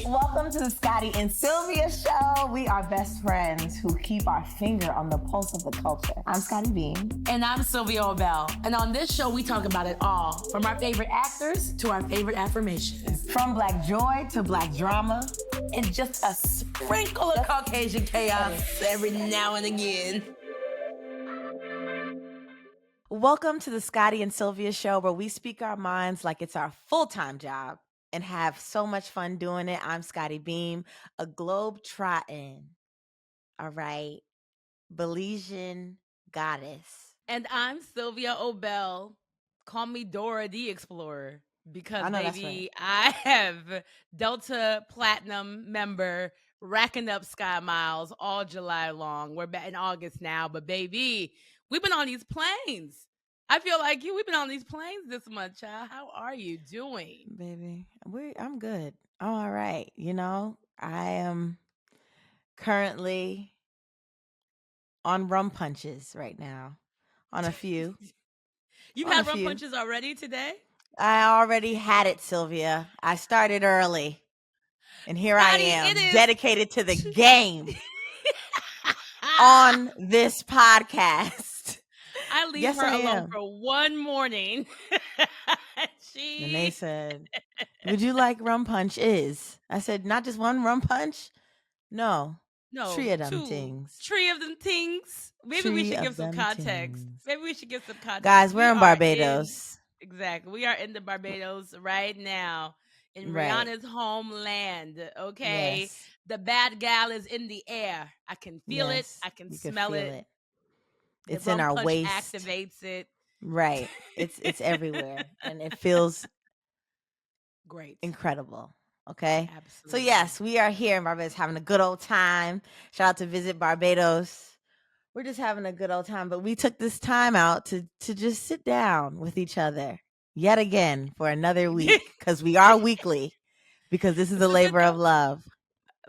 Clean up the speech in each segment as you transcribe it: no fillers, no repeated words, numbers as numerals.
Welcome to the Scottie and Sylvia show. We are best friends who keep our finger on the pulse of the culture. I'm Scottie Beam. And I'm Sylvia Obell. And on this show, we talk about it all, from our favorite actors to our favorite affirmations. From black joy to black drama. And just a sprinkle of Caucasian chaos every now and again. Welcome to the Scottie and Sylvia show, where we speak our minds like it's our full-time job and have so much fun doing it. I'm Scottie Beam, a globe-trotting, all right, Belizean goddess. And I'm Sylvia Obell. Call me Dora the Explorer, because baby, I have Delta Platinum member racking up sky miles all July long. We're back in August now, but baby, we've been on these planes. I feel like we've been on these planes this month, child. How are you doing? Baby, I'm good. I'm all right. You know, I am currently on rum punches right now, on a few. You've had rum punches already today? I already had it, Sylvia. I started early. And here Scottie, I am, dedicated to the game on this podcast. I leave her alone for one morning. And they said, would you like rum punches? I said, not just one rum punch? No, 3 of them things. 3 of them things. Maybe we should give some context. Guys, we're in Barbados. Exactly. We are in the Barbados right now, in Rihanna's homeland, okay? Yes. The bad gal is in the air. I can feel it. I can smell it. It's in our waist. Activates it. Right. It's everywhere. And it feels great. Incredible. Okay. Absolutely. So yes, we are here in Barbados having a good old time. Shout out to Visit Barbados. We're just having a good old time. But we took this time out to just sit down with each other yet again for another week. Because we are weekly. Because this is a labor of love.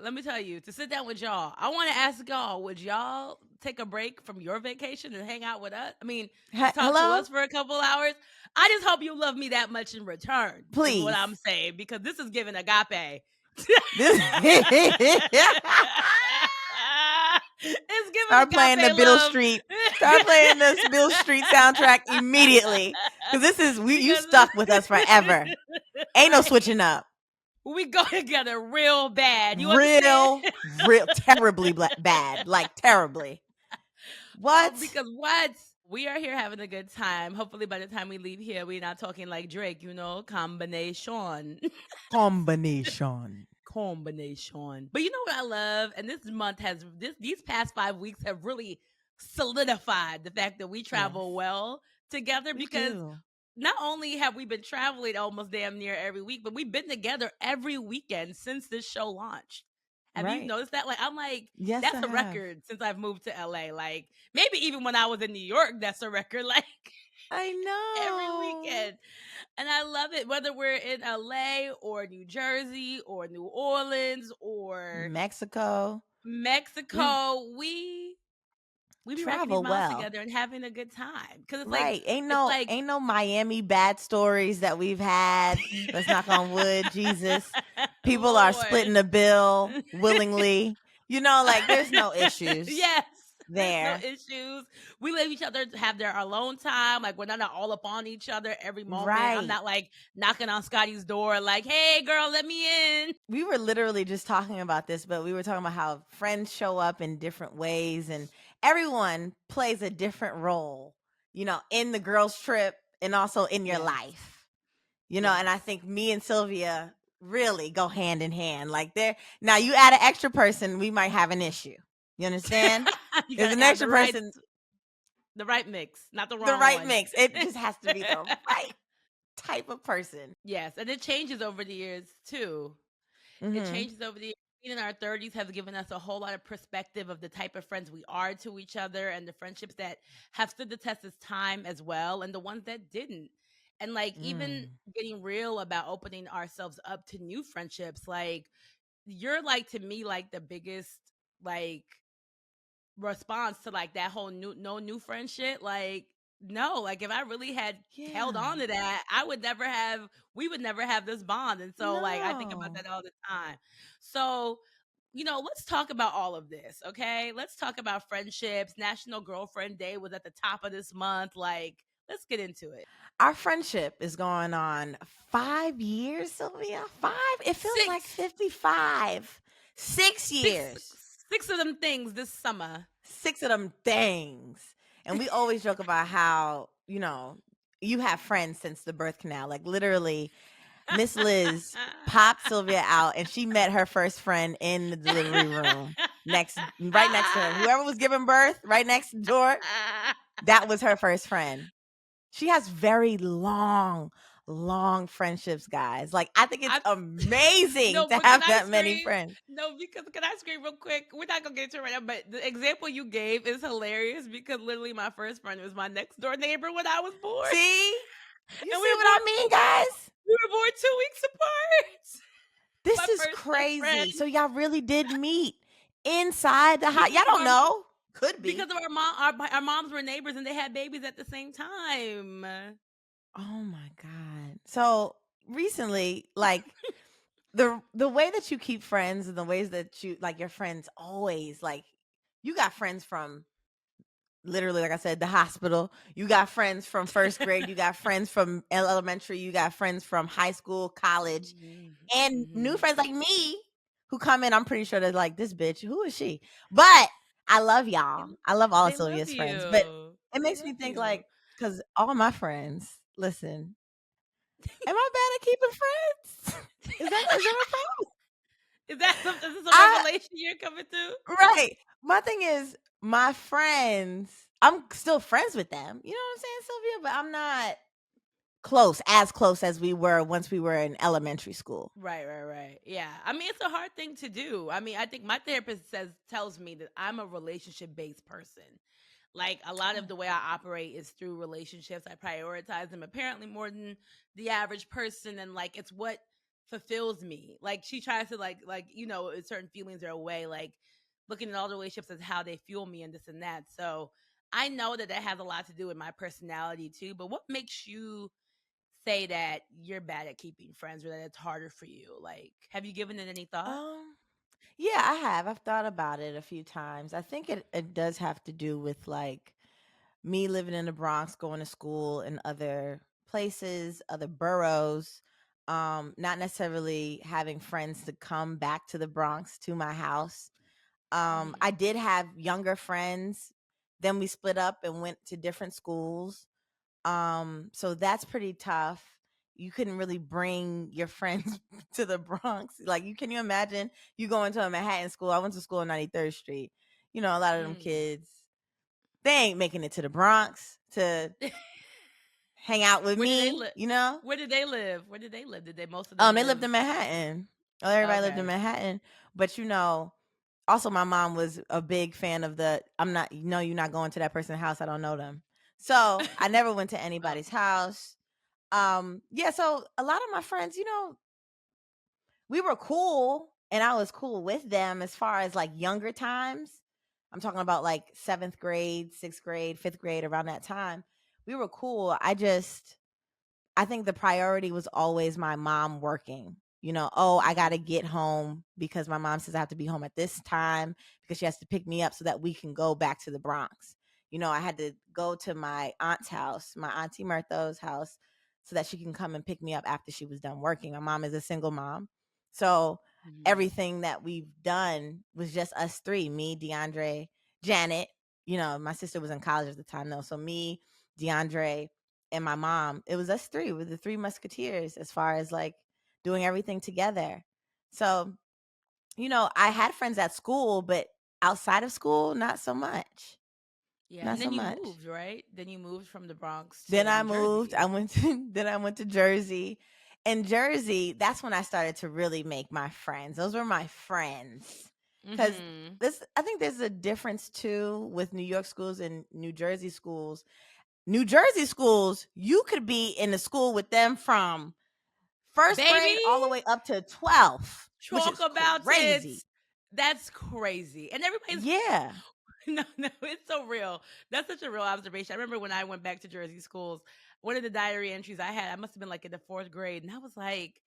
Let me tell you, to sit down with y'all, I want to ask y'all, would y'all take a break from your vacation and hang out with us? I mean, talk to us for a couple hours. I just hope you love me that much in return. Please. Is what I'm saying, because this is giving agape. It's giving Start playing the Bill Street. Start playing this Bill Street soundtrack immediately. Because this is, you stuck with us forever. Ain't no switching up. We go together real bad. You real terribly bad. Like terribly. What? Because what? We are here having a good time. Hopefully by the time we leave here, we're not talking like Drake, combination. Combination. But you know what I love? And this month these past 5 weeks have really solidified the fact that we travel well together, because not only have we been traveling almost damn near every week, but we've been together every weekend since this show launched. Have you noticed that? Like, I'm like, yes, that's a record since I've moved to LA. Like, maybe even when I was in New York, that's a record. Like, I know. Every weekend. And I love it, whether we're in LA or New Jersey or New Orleans or Mexico. We travel well together and having a good time. Because it's ain't no Miami bad stories that we've had. Let's knock on wood, Jesus. People are splitting the bill willingly. There's no issues. Yes. There. No issues. We let each other have their alone time. Like, we're not all up on each other every moment. Right. I'm not like knocking on Scottie's door like, hey girl, let me in. We were literally just talking about this, but we were talking about how friends show up in different ways, and everyone plays a different role, in the girls' trip and also in your life, and I think me and Sylvia really go hand in hand. Like, now you add an extra person, we might have an issue. You understand? There's an extra person. The right mix, not the wrong The right one. mix. It just has to be the right type of person. Yes, and it changes over the years, too. Mm-hmm. It changes over the years. Being in our 30s has given us a whole lot of perspective of the type of friends we are to each other, and the friendships that have stood the test of time as well, and the ones that didn't. And, even getting real about opening ourselves up to new friendships. Like, you're, to me, the biggest, response to that whole no new friend shit. Like, no, like if I really had held Yeah. on to that, we would never have this bond. And so like I think about No. that all the time. So, let's talk about all of this, okay? Let's talk about friendships. National Girlfriend Day was at the top of this month. Like, let's get into it. Our friendship is going on 5 years, Sylvia. 5? It feels like Six, 55. 6 six, years. six of them things this summer. 6 of them things. And we always joke about how, you have friends since the birth canal. Like literally, Miss Liz popped Sylvia out and she met her first friend in the delivery room right next to her. Whoever was giving birth, right next door, that was her first friend. She has very long friendships, guys. Like I think it's I amazing No, to but can have I that many scream? friends. No, because can I scream real quick? We're not gonna get into it right now, but the example you gave is hilarious because literally my first friend was my next door neighbor when I was born. See? You And see what I mean, guys? we were born 2 weeks apart. My This is first best friend. crazy. So y'all really did meet inside the house. Because Y'all of don't know. Could be. because of our mom, our moms were neighbors and they had babies at the same time. Oh my God. So recently, like the way that you keep friends and the ways that you like your friends always like you got friends from literally, like I said, the hospital. You got friends from first grade. You got friends from elementary. You got friends from high school, college, and new Mhm. friends like me who come in. I'm pretty sure they're like, this bitch, who is she? But I love They, y'all. I love all of they love Sylvia's friends. But you. it They makes me love think you. like, because all my friends, listen, am I bad at keeping friends? Is that a problem? Is this a I revelation you're coming to? right. My thing is, my friends, I'm still friends with them. You know what I'm saying, Sylvia? But I'm not as close as we were once we were in elementary school. Right. Yeah. I mean, it's a hard thing to do. I mean, I think my therapist tells me that I'm a relationship based person. Like a lot of the way I operate is through relationships. I prioritize them apparently more than the average person, and like it's what fulfills me. Like she tries to certain feelings are a way like looking at all the relationships as how they fuel me and this and that. So I know that has a lot to do with my personality too. But what makes you say that you're bad at keeping friends or that it's harder for you? Like, have you given it any thought? Um, yeah, I have. I've thought about it a few times. I think it does have to do with like me living in the Bronx, going to school in other places, other boroughs, not necessarily having friends to come back to the Bronx to my house. I Mm. did have younger friends. Then we split up and went to different schools. So that's pretty tough. You couldn't really bring your friends to the Bronx. Like can you imagine you going to a Manhattan school? I went to school on 93rd Street. A lot of them Mm. kids, they ain't making it to the Bronx to hang out with Where did they me, live? you know? Where did they live? Where did they live? Did they most of them They lived live? in Manhattan. Oh, everybody lived in Okay. Manhattan. But also my mom was a big fan of I'm not, no, you're not going to that person's house. I don't know them. So I never went to Oh. anybody's house. Yeah, so a lot of my friends, we were cool and I was cool with them as far as like younger times. I'm talking about like 7th grade, 6th grade, 5th grade, around that time. We were cool. I think the priority was always my mom working. I got to get home because my mom says I have to be home at this time because she has to pick me up so that we can go back to the Bronx. I had to go to my aunt's house, my auntie Murtho's house, so that she can come and pick me up after she was done working. My mom is a single mom. So Mhm. everything that we've done was just us three, me, DeAndre, Janet. My sister was in college at the time though. So me, DeAndre, and my mom, it was us three. We're the three musketeers as far as like doing everything together. So, I had friends at school, but outside of school, not so much. Yeah, Not and so then you much. moved, right? Then you moved from the Bronx Then to I New moved. I Jersey. went to then I went to Jersey. In Jersey, that's when I started to really make my friends. Those were my friends. Cuz Mhm. this I think there's a difference too with New York schools and New Jersey schools. New Jersey schools, you could be in the school with them from first Baby, grade all the way up to 12th, which talk is about it. crazy. That's crazy. And everybody's Yeah. No, no, it's so real. That's such a real observation. I remember when I went back to Jersey schools, one of the diary entries I had, I must have been like in the fourth grade, and I was like,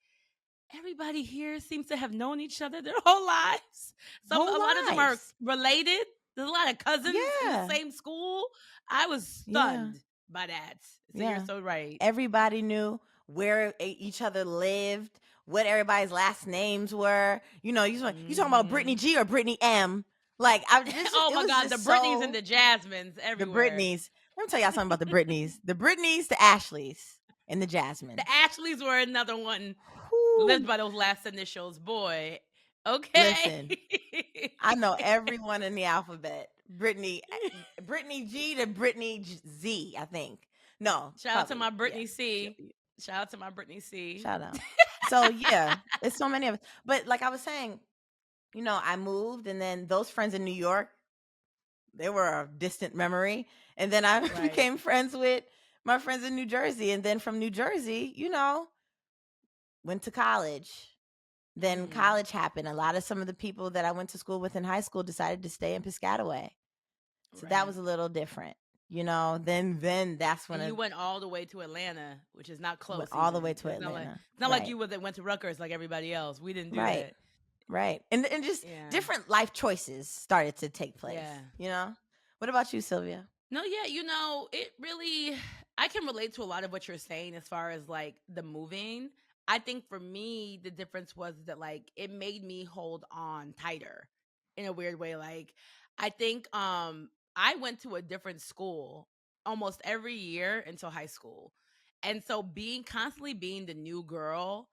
everybody here seems to have known each other their whole lives. Whole A lot of them are lives. related. There's a lot of cousins in the Yeah. same school. I was Yeah. stunned by that. So you're Yeah. so right. Everybody knew where each other lived, what everybody's last names were. You talking about Brittany Hmm G or Brittany M? Like Oh it my was God, the just Britneys and so the Jasmines the everywhere. Britneys. Let me tell y'all something about the Britneys. The Britneys, the Ashleys, and the The Jasmines. Ashleys were another one lived Whew. by those last initials. Boy, okay. Listen, I know everyone in the alphabet. Brittany G to Z, I think. No, Shout out to probably, my yeah. Brittany C. Shout out to my Brittany C. Shout out. So yeah, it's so many of us. But like I was saying, I moved, and then those friends in New York, they were a distant memory. And then I Right. became friends with my friends in New Jersey. And then from New Jersey, went to college. Then Hmm college happened. Some of the people that I went to school with in high school decided to stay in Piscataway. So that Right. was a little different. Then that's when And I you went all the way to Atlanta, which is not went close all the way even. to Atlanta. It's not like Right. you went to Rutgers like everybody else. We didn't do Right. that. Right. And just Yeah. different life choices started to take place, Yeah. What about you, Sylvia? No, yeah, it really, I can relate to a lot of what you're saying as far as like the moving. I think for me, the difference was that like it made me hold on tighter in a weird way. Like, I think I went to a different school almost every year until high school. And so constantly being the new girl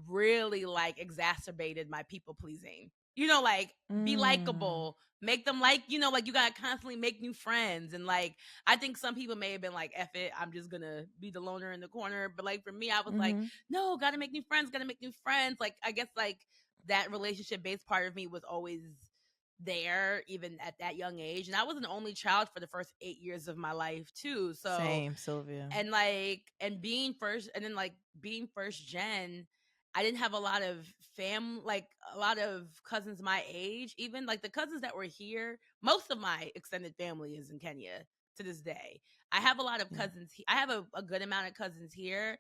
really like exacerbated my people pleasing. Like be Mm, likable, make them like you gotta constantly make new friends. And like I think some people may have been like, F it, I'm just gonna be the loner in the corner. But like for me, I was like, mm-hmm. no, gotta make new friends, gotta make new friends. Like I guess like that relationship based part of me was always there, even at that young age. And I was an only child for the first 8 years of my life too. So Same, Sylvia. and being first, and then like being first gen, I didn't have a lot of like a lot of cousins my age. Even like the cousins that were here, most of my extended family is in Kenya to this day. I have a lot of Yeah. cousins. I have a good amount of cousins here,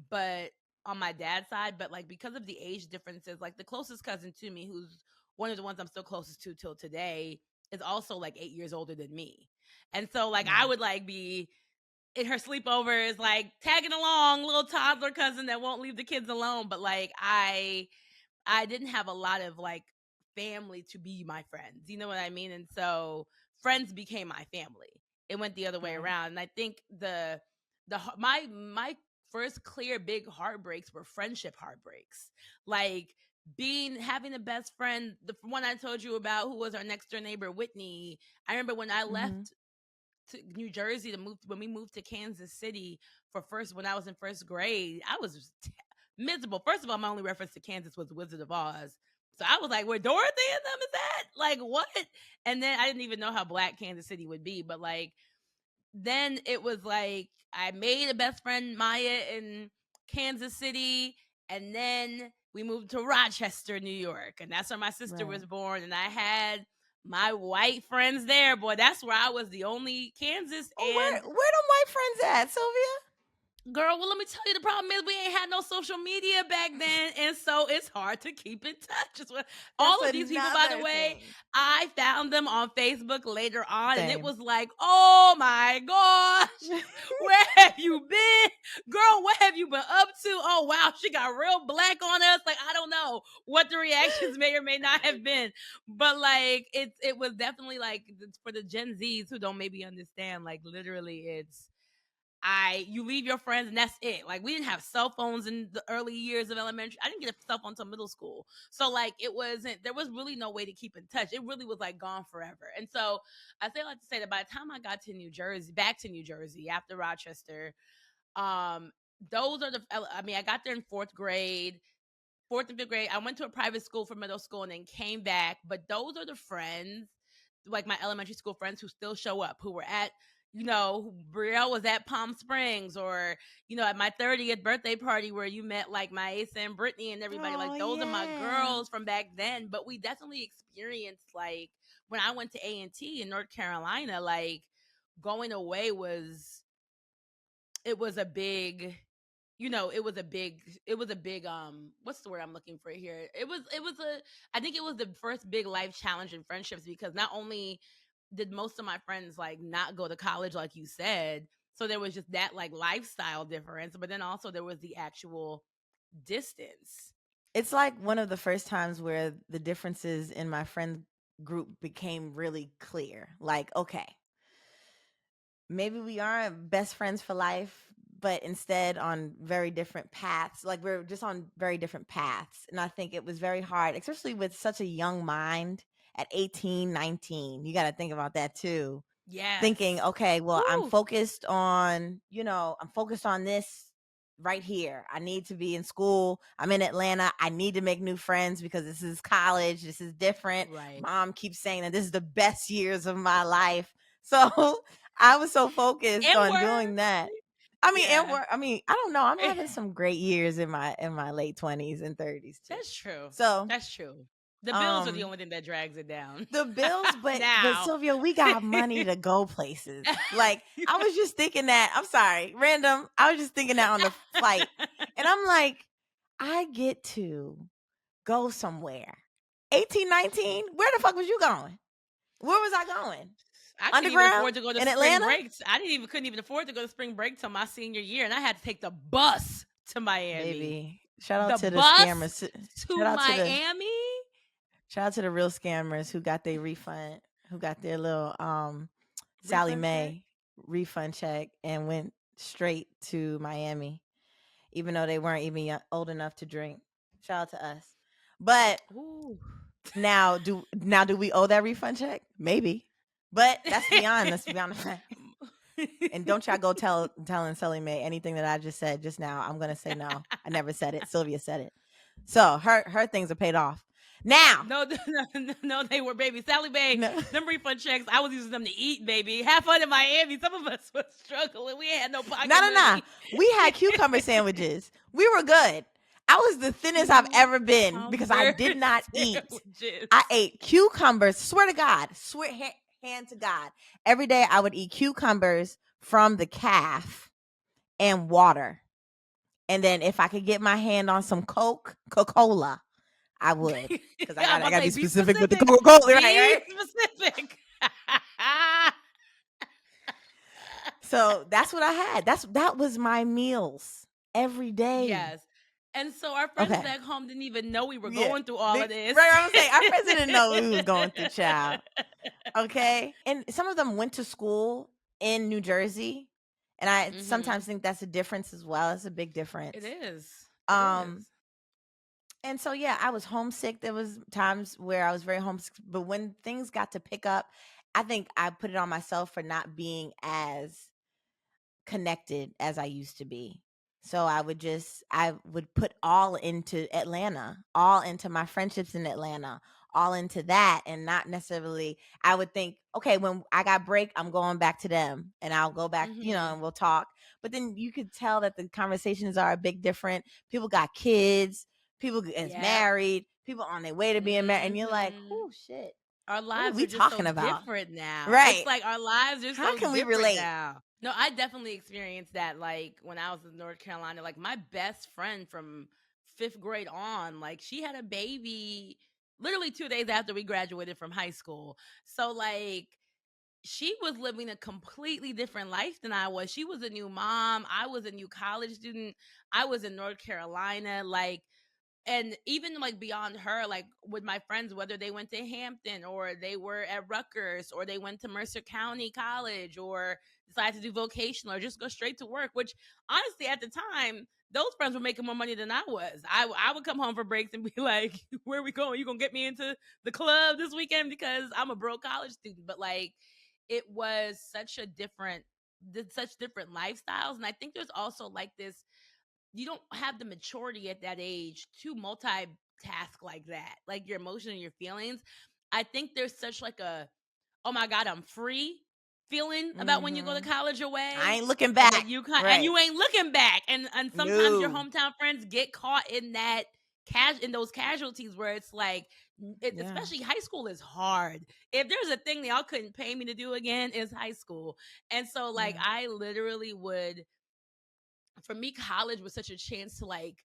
but on my dad's side, but like because of the age differences, like the closest cousin to me, who's one of the ones I'm still closest to till today, is also like 8 years older than me. And so like I Yeah. would like be in her sleepovers, like tagging along, little toddler cousin that won't leave the kids alone. But like I didn't have a lot of like family to be my friends. You know what I mean? And so friends became my family. It went the other way Right. around. And I think my first clear big heartbreaks were friendship heartbreaks. Like having a best friend, the one I told you about who was our next door neighbor, Whitney. I remember when I Mm-hmm. left to New Jersey to move when we moved to Kansas City when I was in first grade. I was miserable. First of all, my only reference to Kansas was Wizard of Oz. So I was like, where Dorothy and them is at? Like what? And then I didn't even know how black Kansas City would be. But like then it was like I made a best friend, Maya, in Kansas City, and then we moved to Rochester, New York, and that's where my sister Right. was born. And I had my white friends there, boy. That's where I was the only Kansas. Oh, And where them white friends at, Sylvia? girl, well, let me tell you, the problem is we ain't had no social media back then, and so it's hard to keep in touch. That's All of these people, by the another way, thing. I found them on Facebook later on, and it Same. was like, oh my gosh, where have you been, girl? What have you been up to? Oh wow, she got real black on us. Like I don't know what the reactions may or may not have been, but like it was definitely like for the Gen Zs who don't maybe understand. Like literally, you leave your friends and that's it. Like we didn't have cell phones in the early years of elementary. I didn't get a cell phone until middle school. So like there was really no way to keep in touch. It really was like gone forever. And so I say like to say that by the time I got to back to New Jersey after Rochester, um, those are I got there in fourth and fifth grade. I went to a private school for middle school and then came back. But those are the friends, like my elementary school friends who still show up, who were at Brielle was at Palm Springs, or at my 30th birthday party where you met like my Asa and Brittany and everybody. Oh Like, those are my yeah. girls from back then. But we definitely experienced, like, when I went to A&T in North Carolina, like, going away was it was a big it was a big what's the word I'm looking for here? I think it was the first big life challenge in friendships, because not only did most of my friends like not go to college like you said, so there was just that like lifestyle difference, but then also there was the actual distance. It's like one of the first times where the differences in my friend group became really clear. Like, okay, maybe we aren't best friends for life, but instead on very different paths. Like, we're just on very different paths. And I think it was very hard, especially with such a young mind at 18, 19. You got to think about that too. Thinking, Yes. okay, well, Woo. I'm focused on this right here. I need to be in school. I'm in Atlanta. I need to make new friends because this is college. This is different. Right. Mom keeps saying that this is the best years of my life. So I was so focused And on work. doing that. I mean, and Yeah. I mean, I don't know. I'm having some great years in my late 20s and 30s too. That's true. So, That's true. The bills are the um only thing that drags it down. the bills, but Now. Sylvia, we got money to go places. Like, I was just thinking that. I'm sorry, random. I was just thinking that on the flight, and I'm like, I get to go somewhere. 18, 19. Where the fuck was you going? Where was I going? I couldn't even Underground afford to go to in spring Atlanta, breaks. Couldn't even afford to go to spring break till my senior year, and I had to take the bus to Miami. baby. Shout out The to the bus scammers. to Miami? Shout out to the real scammers who got their refund, who got their little Sally Refund check? Mae refund check and went straight to Miami, even though they weren't even old enough to drink. Shout out to us. But Ooh. do we owe that refund check? Maybe. But that's beyond the fact. And don't y'all go telling Sally Mae anything that I just said just now. I'm gonna say no. I never said it. Sylvia said it. So her things are paid off. Now, No, they were, baby. Sally Mae, no, them refund checks, I was using them to eat, baby. Have fun in Miami. Some of us was struggling. We had no pocket money. We had cucumber sandwiches. We were good. I was the thinnest I've ever been because I Cucumber did not eat. sandwiches. I ate cucumbers. Swear to God. Hand to God. Every day I would eat cucumbers from the calf and water. And then if I could get my hand on some Coca-Cola, I would. Because I I'm about to gotta say, be be specific with the specific. Coca-Cola, right? Be Right? specific. So that's what I had. That was my meals every day. Yes. And so our friends Okay. back home didn't even know we were Yeah. going through all of this. Right, I'm saying our friends didn't know we was going through, child. Okay. And some of them went to school in New Jersey. And I sometimes think that's a difference as well. It's a big difference. It is. And so yeah, I was homesick. There was times where I was very homesick, but when things got to pick up, I think I put it on myself for not being as connected as I used to be. So I would put all into Atlanta, all into my friendships in Atlanta, all into that, and not necessarily I would think, okay, when I got break, I'm going back to them and I'll go back, and we'll talk. But then you could tell that the conversations are a big different. People got kids, people is married, people on their way to being married, and you're like, oh shit. Our What are lives we are just so talking about? different now. Right. It's like our lives are How so can we different relate? now. No, I definitely experienced that. Like when I was in North Carolina, like my best friend from 5th grade on, like she had a baby literally 2 days after we graduated from high school. So like she was living a completely different life than I was. She was a new mom. I was a new college student. I was in North Carolina. Like, and even like beyond her, like with my friends, whether they went to Hampton or they were at Rutgers or they went to Mercer County College or decided to do vocational or just go straight to work, which honestly at the time, those friends were making more money than I was. I would come home for breaks and be like, where are we going? You gonna get me into the club this weekend because I'm a broke college student? But like it was such different lifestyles. And I think there's also like this, you don't have the maturity at that age to multitask like that, like your emotions and your feelings. I think there's such like a, oh my God, I'm free. feeling about when you go to college away. I ain't looking And back. then you Right. you ain't looking back. And sometimes your No. hometown friends get caught in that in those casualties where it's like, Yeah. especially high school is hard. If there's a thing y'all couldn't pay me to do again, is high school. And so like Yeah. I literally would, for me, college was such a chance to like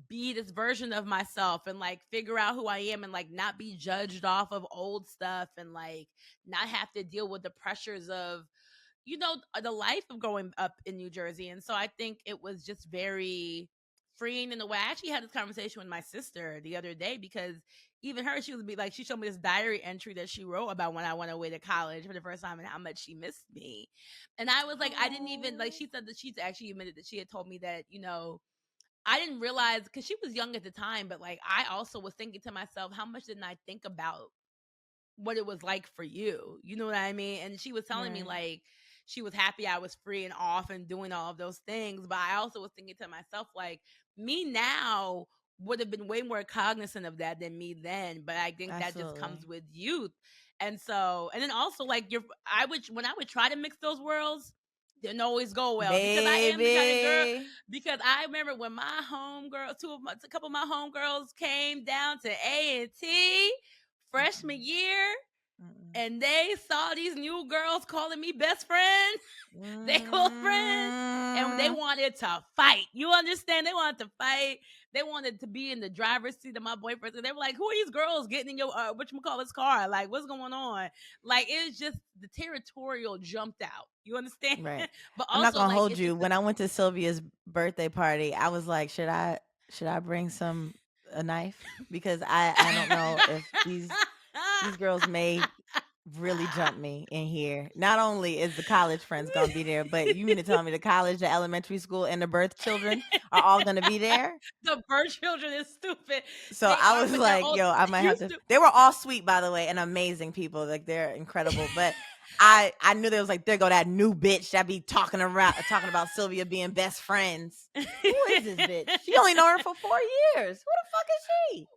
be this version of myself and like figure out who I am and like not be judged off of old stuff and like not have to deal with the pressures of, you know, the life of growing up in New Jersey. And so I think it was just very freeing in a way. I actually had this conversation with my sister the other day because even her, she was like, she showed me this diary entry that she wrote about when I went away to college for the first time and how much she missed me. And I was like, I didn't even, like, she said that she's actually admitted that she had told me that, you know, I didn't realize, because she was young at the time, but like I also was thinking to myself, how much didn't I think about what it was like for you? You know what I mean? And she was telling me like she was happy I was free and off and doing all of those things. But I also was thinking to myself, like, me now would have been way more cognizant of that than me then. But I think that just comes with youth. And so, and then also like when I would try to mix those worlds, didn't always go well. Baby. Because I am the kind of girl, because I remember when my homegirls, a couple of my homegirls came down to A&T freshman year, and they saw these new girls calling me best friend, they close friends, and they wanted to fight. You understand? They wanted to fight. They wanted to be in the driver's seat of my boyfriend. And they were like, "Who are these girls getting in your whatchamacallit's car? Like, what's going on?" Like, it's just the territorial jumped out. You understand? Right. But I'm not also, gonna like, hold it's you. just When I went to Sylvia's birthday party, I was like, should I bring a knife? Because I don't know if these girls may really jump me in here. Not only is the college friends gonna be there, but you mean to tell me the college, the elementary school, and the birth children are all gonna be there? The birth children is stupid. So They I are, was but they're like, all yo, I might have used to. to. They were all sweet, by the way, and amazing people. Like they're incredible. But I knew there was like, there go that new bitch that be talking about Sylvia being best friends. Who is this bitch? She only known her for 4 years. Who the fuck is she?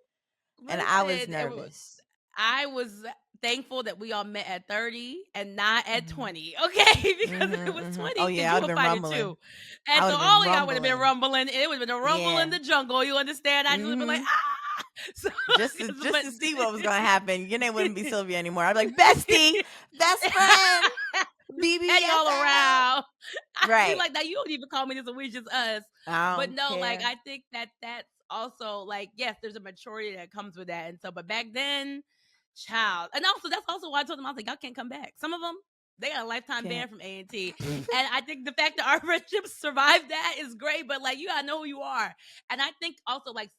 And I was nervous. I was thankful that we all met at 30 and not at 20, okay? Because if it was 20, Oh because yeah, I you would would have been fight rumbling. it too. And so all of y'all would have been rumbling. It would have been a rumble in the jungle. You understand? I just would have been like, ah! So, just to see what was gonna happen. Your name wouldn't be Sylvia anymore. I'd be like, bestie, best friend, BB, petty all around. I'd be right. like, now you don't even call me this, we just us. But no, like I think that that's also like, yes, there's a maturity that comes with that. And so, but back then, child, and also that's also why I told them, I was like, y'all can't come back. Some of them, they got a lifetime ban from A&T. And I think the fact that our friendships survived that is great, but like you gotta know who you are. And I think also like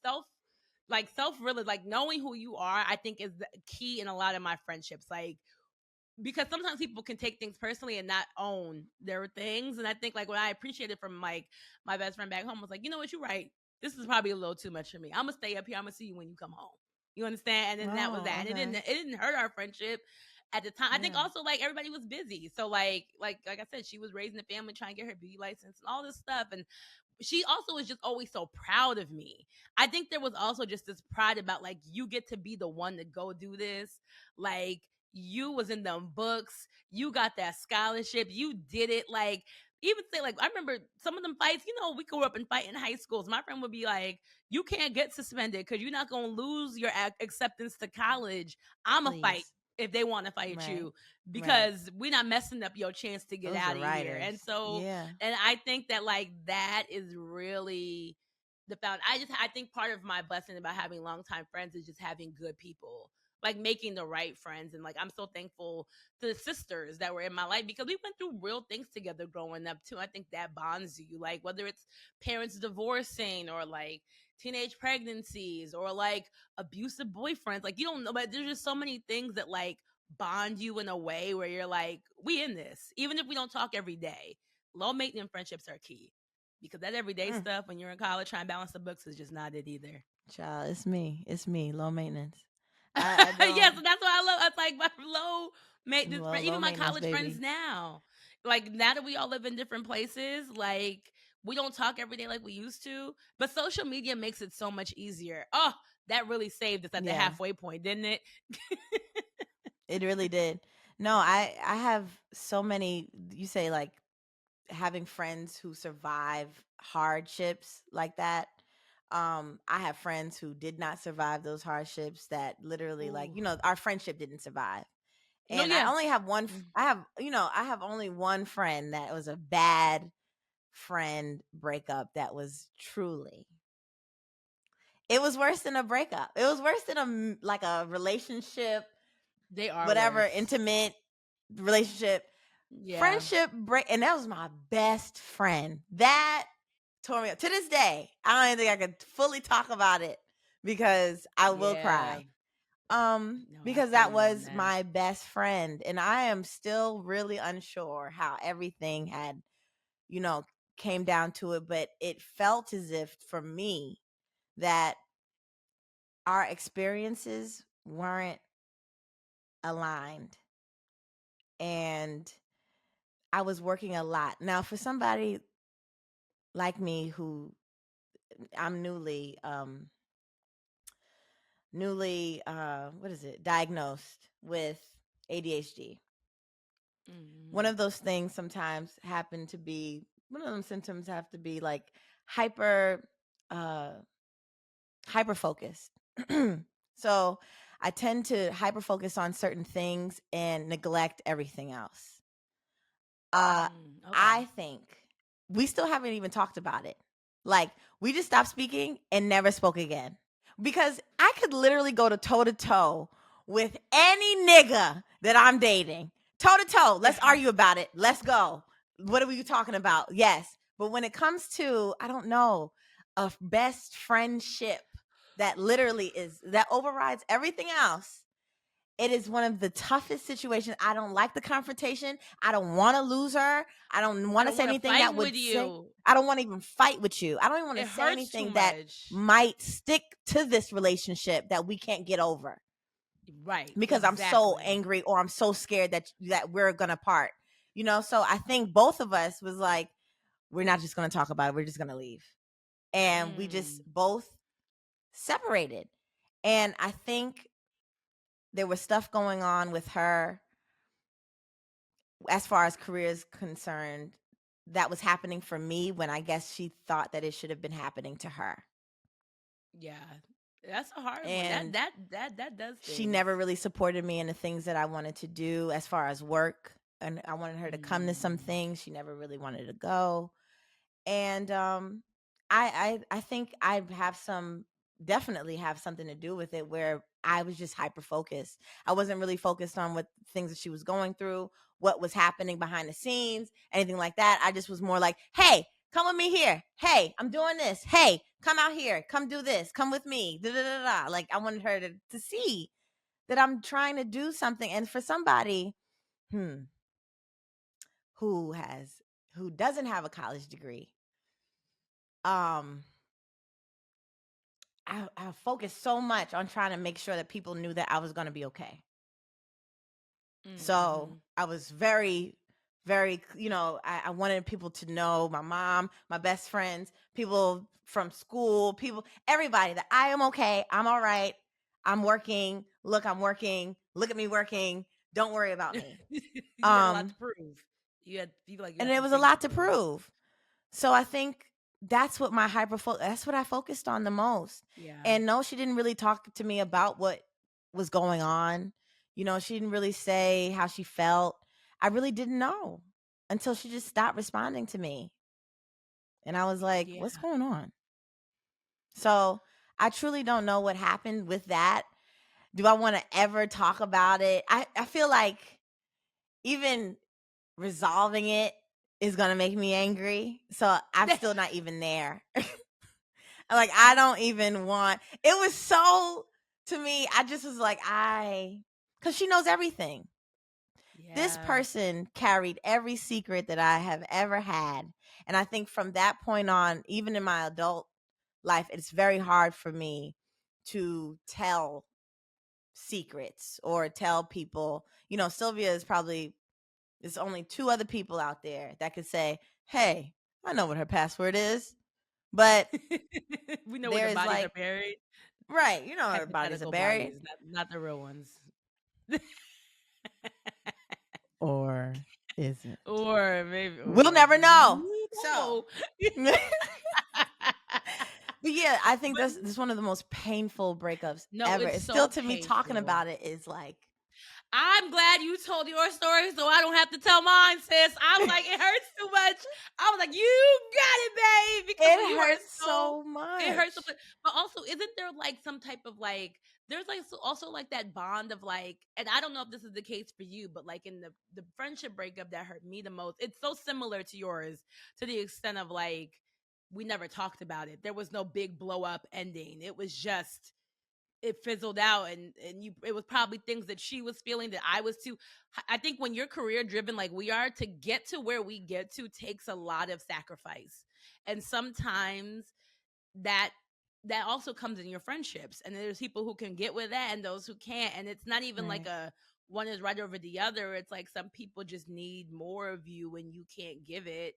really like knowing who you are, I think is the key in a lot of my friendships. Like, because sometimes people can take things personally and not own their things. And I think like what I appreciated from like my best friend back home was like, you know what, you're right. This is probably a little too much for me. I'm gonna stay up here. I'm gonna see you when you come home. You understand? And then that was that. And it didn't hurt our friendship at the time. I think also like everybody was busy. So like I said, she was raising a family, trying to get her beauty license and all this stuff. And she also was just always so proud of me. I think there was also just this pride about like, you get to be the one to go do this. Like, you was in them books, you got that scholarship, you did it. Like, even say like, I remember some of them fights, you know, we grew up and fight in high schools. My friend would be like, you can't get suspended because you're not going to lose your acceptance to college. I'm a fight if they want to fight you, because we're not messing up your chance to get out of here. And so, and I think that like that is really I think part of my blessing about having longtime friends is just having good people, like making the right friends. And like, I'm so thankful to the sisters that were in my life, because we went through real things together growing up too. I think that bonds you, like whether it's parents divorcing or like teenage pregnancies or like abusive boyfriends. Like, you don't know, but there's just so many things that like bond you in a way where you're like, we in this, even if we don't talk every day. Low maintenance friendships are key, because that everyday stuff when you're in college trying to balance the books is just not it either. Child, it's me, low maintenance. Yeah, so that's why I love. It's like my low maintenance friend, even my college baby. friends now. Like, now that we all live in different places, like we don't talk every day like we used to. But social media makes it so much easier. Oh, that really saved us at the halfway point, didn't it? It really did. No, I have so many. You say like having friends who survive hardships like that. I have friends who did not survive those hardships that literally like, Ooh. our friendship didn't survive. No, And I yeah. only have one Mm. I have only one friend that was a bad friend breakup that was truly, it was worse than a breakup. It was worse than like a relationship, They are whatever, worse. intimate relationship, Yeah. friendship break. And that was my best friend. That tore me up. To this day, I don't even think I could fully talk about it because I will Yeah. cry. No, I Because feel that you on was that. my best friend. And I am still really unsure how everything had, you know, came down to it. But it felt as if for me that our experiences weren't aligned. And I was working a lot. Now, for somebody like me who I'm newly what is it, diagnosed with ADHD. One Mm-hmm. of those things sometimes happen to be, one of them symptoms have to be like hyper uh hyper focused. So I tend to hyper focus on certain things and neglect everything else. Okay. I think we still haven't even talked about it. Like, we just stopped speaking and never spoke again. Because I could literally go to toe with any nigga that I'm dating. Toe to toe. Let's argue about it. Let's go. What are we talking about? Yes. But when it comes to, I don't know, a best friendship that literally is, that overrides everything else, it is one of the toughest situations. I don't like the confrontation. I don't want to lose her. I don't I want to don't say want to anything fight that with would say, you. I don't want to even fight with you. I don't even want to It say hurts too anything that much. might stick to this relationship that we can't get over Right. because I'm so Exactly. angry or I'm so scared that we're going to part. So I think both of us was like, we're not just going to talk about it. We're just going to leave. And we just Mm. both separated. And I think there was stuff going on with her as far as career is concerned that was happening for me when I guess she thought that it should have been happening to her. Yeah. That's a hard one. That And that that that does she things. never really supported me in the things that I wanted to do as far as work. And I wanted her to come to some Mm. things. She never really wanted to go. And I think I have some, definitely have something to do with it, where I was just hyper focused. I wasn't really focused on what things that she was going through, what was happening behind the scenes, anything like that. I just was more like, hey, come with me here. Hey, I'm doing this. Hey, come out here. Come do this. Come with me. Da, da, da, da. Like, I wanted her to see that I'm trying to do something. And for somebody hmm, who has who doesn't have a college degree, um I focused so much on trying to make sure that people knew that I was going to be okay. So Mm-hmm. I was very, very, I wanted people to know, my mom, my best friends, people from school, people, everybody, that I am okay. I'm all right. I'm working. Look, I'm working. Look at me working. Don't worry about me. You had a lot Um, to prove. You feel like you and had it some was a things to lot to prove. prove. So I think that's what that's what I focused on the most. Yeah. And no, she didn't really talk to me about what was going on. She didn't really say how she felt. I really didn't know until she just stopped responding to me. And I was like, Yeah. what's going on? So I truly don't know what happened with that. Do I want to ever talk about it? I feel like even resolving it is going to make me angry. So I'm still not even there. Like, I don't even want, it was so, to me, I just was like, because she knows everything. This Yeah. person carried every secret that I have ever had. And I think from that point on, even in my adult life, it's very hard for me to tell secrets or tell people. Sylvia is probably, there's only two other people out there that could say, hey, I know what her password is. But We know where there the is bodies are like, buried. right, her bodies are Hypothetical buried. bodies, not the real ones. Or is it? Or maybe We'll never know. So, no. but yeah, I think But this is one of the most painful breakups no, ever. it's It's still so to me talking painful. about it is like I'm glad you told your story so I don't have to tell mine, sis. I was like, it hurts too much. I was like, you got it, babe. Because when it you are hurts so, so it hurts so much. much. But also, isn't there like some type of like, there's like also like that bond of like, and I don't know if this is the case for you, but like in the friendship breakup that hurt me the most, it's so similar to yours to the extent of like, we never talked about it. There was no big blow up ending. It was just, it fizzled out, and you, it was probably things that she was feeling that I was too. I think when you're career driven like we are, to get to where we get to takes a lot of sacrifice, and sometimes that also comes in your friendships, and there's people who can get with that and those who can't, and it's not even like Right. a one is right over the other. It's like some people just need more of you when you can't give it,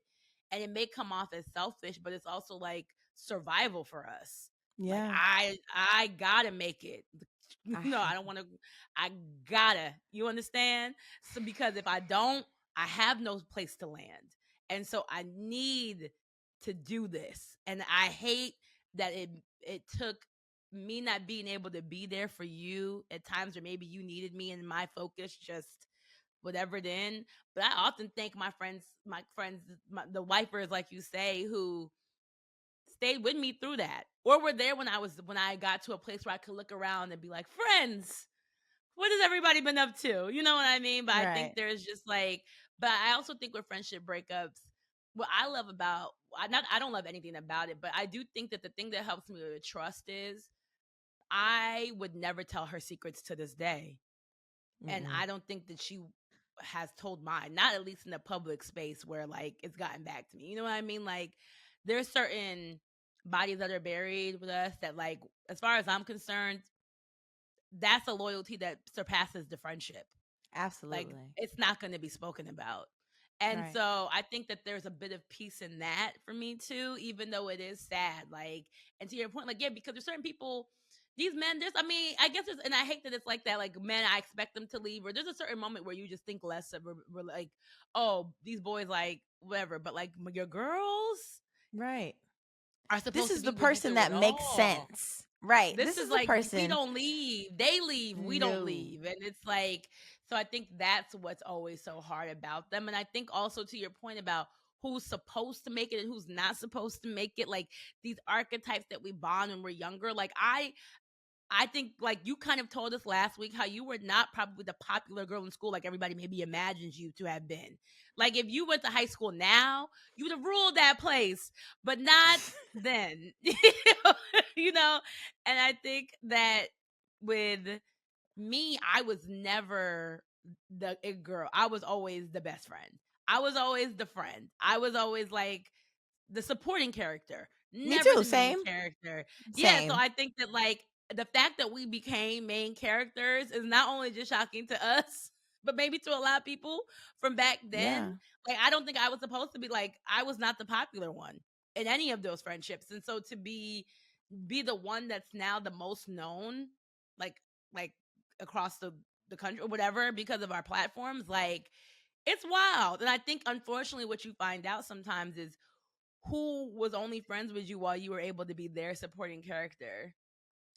and it may come off as selfish, but it's also like survival for us. Like Yeah. I gotta make it. I No, I have don't want to. I gotta. You understand? So because if I don't, I have no place to land, and so I need to do this. And I hate that it took me not being able to be there for you at times, or maybe you needed me and my focus just whatever then. But I often thank my friends, the wifers, like you say, who stayed with me through that, or were there when I got to a place where I could look around and be like, friends, what has everybody been up to? You know what I mean? But I think right. there's just like, but I also think with friendship breakups, what I love about, I don't love anything about it, but I do think that the thing that helps me with trust is I would never tell her secrets to this day. And Mm-mm. I don't think that she has told mine, not at least in the public space where like it's gotten back to me. You know what I mean? Like there's certain bodies that are buried with us that like, as far as I'm concerned, that's a loyalty that surpasses the friendship. Like Absolutely. it's not going to be spoken about. And Right. so I think that there's a bit of peace in that for me too, even though it is sad. Like, and to your point, like, yeah, because there's certain people, these men, I mean, I guess there's, and I hate that it's like that, like men, I expect them to leave, or there's a certain moment where you just think less of, we're like, oh, these boys, like, whatever. But like your girls Right. are This supposed to is be the with you person through that it makes all. sense. Right. This This is is the like we person. don't leave, they leave, we don't No. leave. And it's like, so I think that's what's always so hard about them. And I think also to your point about who's supposed to make it and who's not supposed to make it, like these archetypes that we bond when we're younger. Like I think like you kind of told us last week how you were not probably the popular girl in school like everybody maybe imagines you to have been. Like if you went to high school now, you would have ruled that place, but not then. You know? And I think that with me, I was never the it girl. I was always the best friend. I was always the friend. I was always like the supporting character, Me never too. the main Same. character. Yeah, so Same. I think that like the fact that we became main characters is not only just shocking to us, but maybe to a lot of people from back then. Yeah. Like I don't think I was supposed to be like I was not the popular one in any of those friendships. And so to be the one that's now the most known, like like across the country or whatever because of our platforms, like it's wild. And I think unfortunately what you find out sometimes is who was only friends with you while you were able to be their supporting character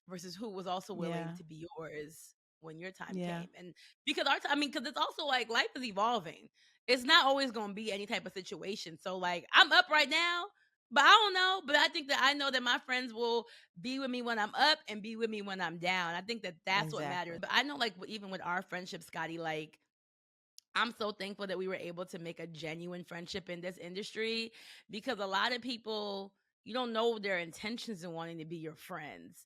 versus who was also willing Yeah. to be yours when your time Yeah. came. And because our time, I mean, because it's also like life is evolving. It's not always going to be any type of situation. So, like, I'm up right now, but I don't know. But I think that I know that my friends will be with me when I'm up and be with me when I'm down. I think that that's what matters. Exactly. But I know, like, even with our friendship, Scotty, like, I'm so thankful that we were able to make a genuine friendship in this industry because a lot of people, you don't know their intentions in wanting to be your friends.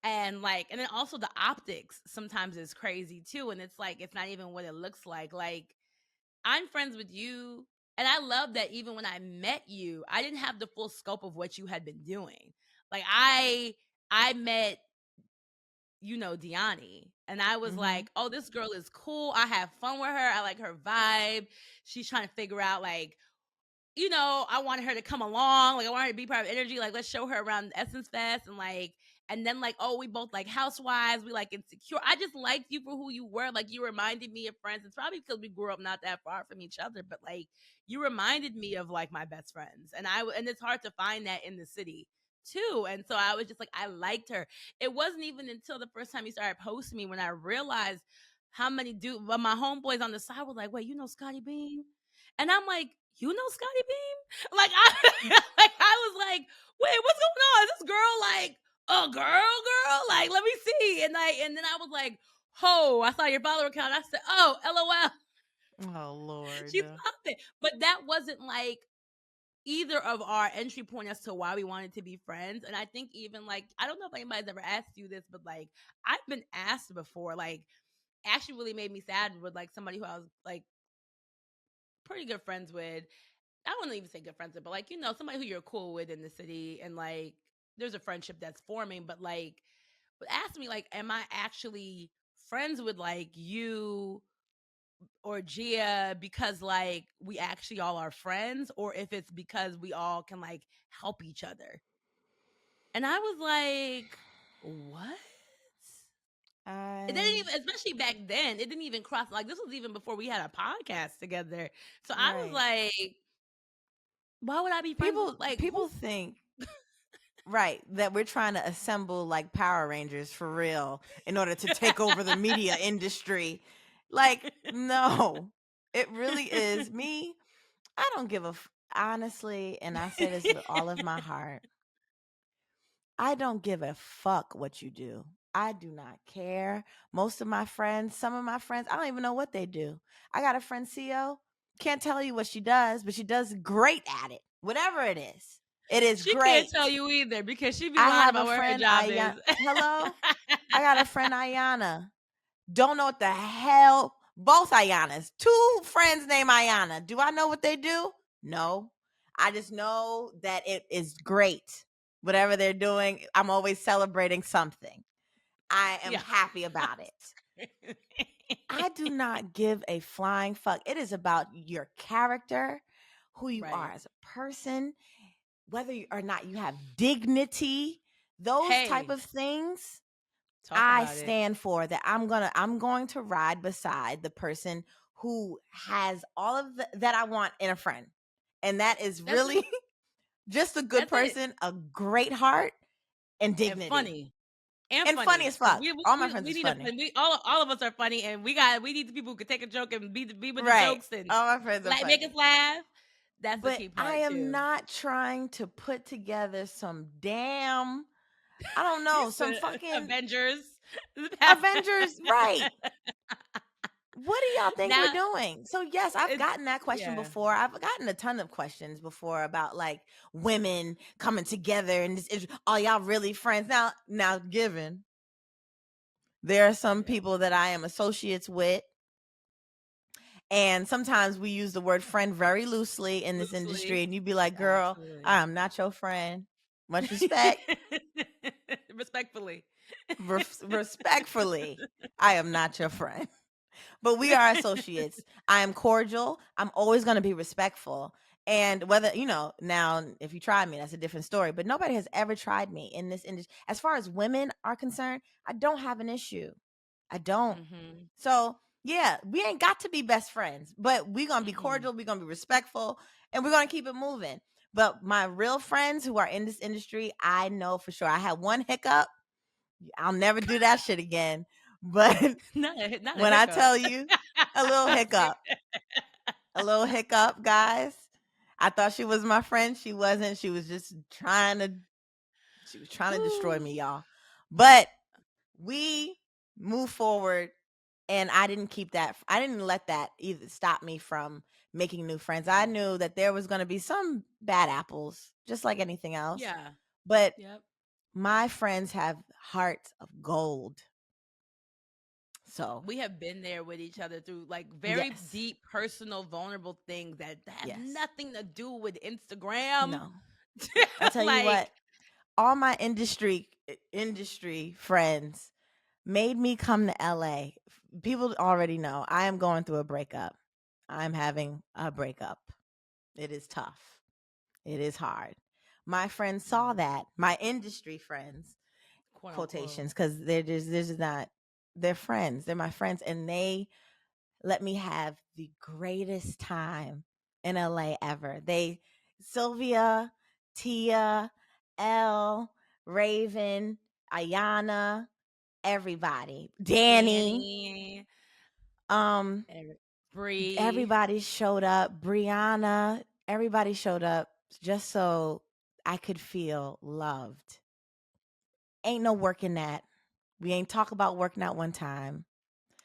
And like, and then also the optics sometimes is crazy too. And it's like, it's not even what it looks like. Like, I'm friends with you. And I love that even when I met you, I didn't have the full scope of what you had been doing. Like, I met Diani. And I was Mm-hmm. like, oh, this girl is cool. I have fun with her. I like her vibe. She's trying to figure out, like, I wanted her to come along. Like, I wanted her to be part of energy. Like, let's show her around Essence Fest. And, like, And then like, oh, we both like housewives, we like insecure. I just liked you for who you were. Like you reminded me of friends. It's probably because we grew up not that far from each other, but like you reminded me of like my best friends. And it's hard to find that in the city too. And so I was just like, I liked her. It wasn't even until the first time he started posting me when I realized how many but my homeboys on the side were like, wait, you know Scottie Beam? And I'm like, you know Scottie Beam? Like like I was like, wait, what's going on? Is this girl like a girl? Like, let me see. And then I was like, ho, I saw your follower count. I said, oh, LOL. Oh She Lord. stopped it. But that wasn't like either of our entry point as to why we wanted to be friends. And I think even like, I don't know if anybody's ever asked you this, but like I've been asked before, like actually really made me sad with like somebody who I was like pretty good friends with. I wouldn't even say good friends with, but like, you know, somebody who you're cool with in the city and like there's a friendship that's forming, but like ask me like, am I actually friends with like you or Gia because like we actually all are friends, or if it's because we all can like help each other. And I was like, what? It didn't I even, especially back then, it didn't even cross. Like this was even before we had a podcast together. So I was right. like, why would I be friends with like who? People think right that we're trying to assemble like Power Rangers for real in order to take over the media industry. Like no. It really is me. I don't give a honestly, and I say this with all of my heart. I don't give a fuck what you do. I do not care. Most of my friends, some of my friends, I don't even know what they do. I got a friend, CO. Can't tell you what she does, but she does great at it. Whatever it is, it is She can't great. tell you either because she be I lying have a about where her friend, job is. Ayana. Hello? I got a friend, Ayana. Don't know what the hell. Both Ayanas. Two friends named Ayana. Do I know what they do? No. I just know that it is great. Whatever they're doing, I'm always celebrating something. I am Yeah. happy about it. I do not give a flying fuck. It is about your character, who you are Right. as a person, whether or not you have dignity, those type Hey, of things. talk I about it. stand for that. I'm going to ride beside the person who has all of that I want in a friend. And that is That's it. really just a good That's it. person, a great heart, and And dignity. funny. And And funny funny. as Because fuck. All my friends we is need a funny. fun. We all of us are funny and we need the people who can take a joke and be with the Right. jokes and All my friends are like make us funny. laugh. That's the But key I part am too. not trying to put together some damn, I don't You know, some said fucking Avengers. Avengers. Right. What do y'all think we're Now doing? So yes, I've it's gotten that question yeah. before. I've gotten a ton of questions before about like women coming together and this is are y'all really friends? Now given there are some Yeah. people that I am associates with, and sometimes we use the word friend very loosely in this industry, Loosely. and you'd be like, girl, Absolutely. I'm not your friend. Much respect. Respectfully. Respectfully, I am not your friend. But we are associates. I am cordial. I'm always going to be respectful. And whether, now if you try me, that's a different story. But nobody has ever tried me in this industry. As far as women are concerned, I don't have an issue. I don't. Mm-hmm. So, yeah, we ain't got to be best friends, but we're going to be Mm-mm. cordial. We're going to be respectful, and we're going to keep it moving. But my real friends who are in this industry, I know for sure. I had one hiccup. I'll never do that shit again. But Not a when I hiccup. tell you a little hiccup, guys. I thought she was my friend. She wasn't. She was just she was trying to destroy me, y'all. But we move forward, and I didn't keep that. I didn't let that either stop me from making new friends. I knew that there was going to be some bad apples, just like anything else. Yeah. But Yep. my friends have hearts of gold. So, We have been there with each other through like very yes. deep, personal, vulnerable things that have Yes. nothing to do with Instagram. No. I tell you what, Like, all my industry friends made me come to LA. People already know I am going through a breakup. I'm having a breakup. It is tough. It is hard. My friends saw mm, that. My industry friends quote quotations, unquote. because there's not, they're friends. They're my friends, and they let me have the greatest time in LA ever. Sylvia, Tia, Elle, Raven, Ayana, everybody, Danny, Danny, um, Bree. everybody showed up. Brianna, everybody showed up just so I could feel loved. Ain't no work in that. We ain't talk about work not one time.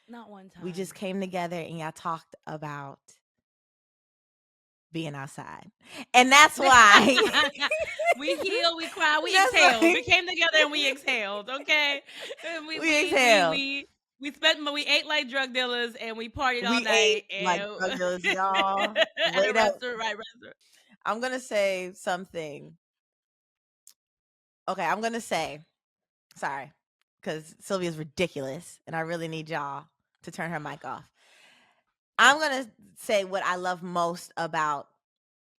Not one We time. just came together and y'all talked about being outside. And that's why We healed, we cried, we that's exhaled. why We came together and we exhaled, okay? And we exhale. we ate like drug dealers and we partied all We ate night like and drug dealers, y'all. at a Wait up. restaurant, right restaurant. I'm gonna say something. Okay, I'm gonna say, sorry, because Sylvia's ridiculous and I really need y'all to turn her mic off. I'm gonna say what I love most about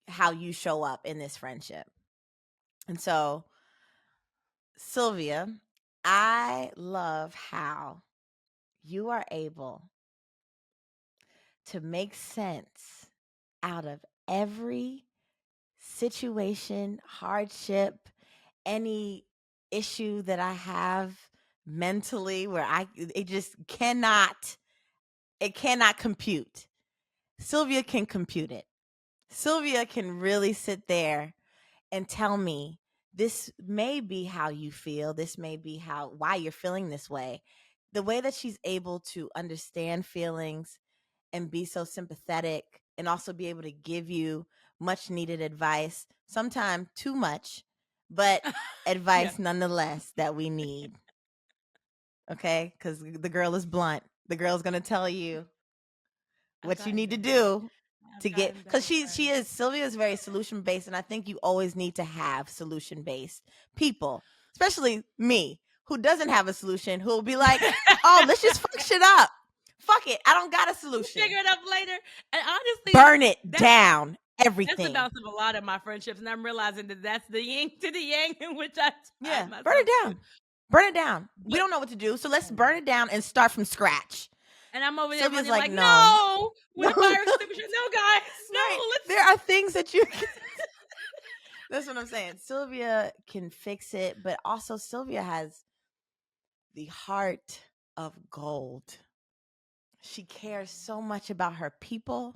how you show up in this friendship. And so, Sylvia, I love how you are able to make sense out of every situation, hardship, any issue that I have mentally where it just cannot compute. Sylvia can compute it. Sylvia can really sit there and tell me, this may be how you feel, this may be why you're feeling this way. The way that she's able to understand feelings and be so sympathetic and also be able to give you much needed advice, sometimes too much, but advice nonetheless that we need. Okay? Because the girl is blunt. The girl's going to tell you what you need to do to I've get, gotten because better Sylvia is very solution based, and I think you always need to have solution based people, especially me, who doesn't have a solution, who will be like, oh, let's just fuck shit up. Fuck it, I don't got a solution. Figure it out later. And honestly, Burn it down, that's everything. the balance of a lot of my friendships, and I'm realizing that that's the yin to the yang in which I tie myself burn it down. to. Burn it down. We But don't know what to do, so let's burn it down and start from scratch. and I'm over there Sylvia's running like, no. no, with No, a fire no. extinguisher. No, guys, no. Right. There are things that you can. That's what I'm saying. Sylvia can fix it, but also Sylvia has the heart of gold. She cares so much about her people.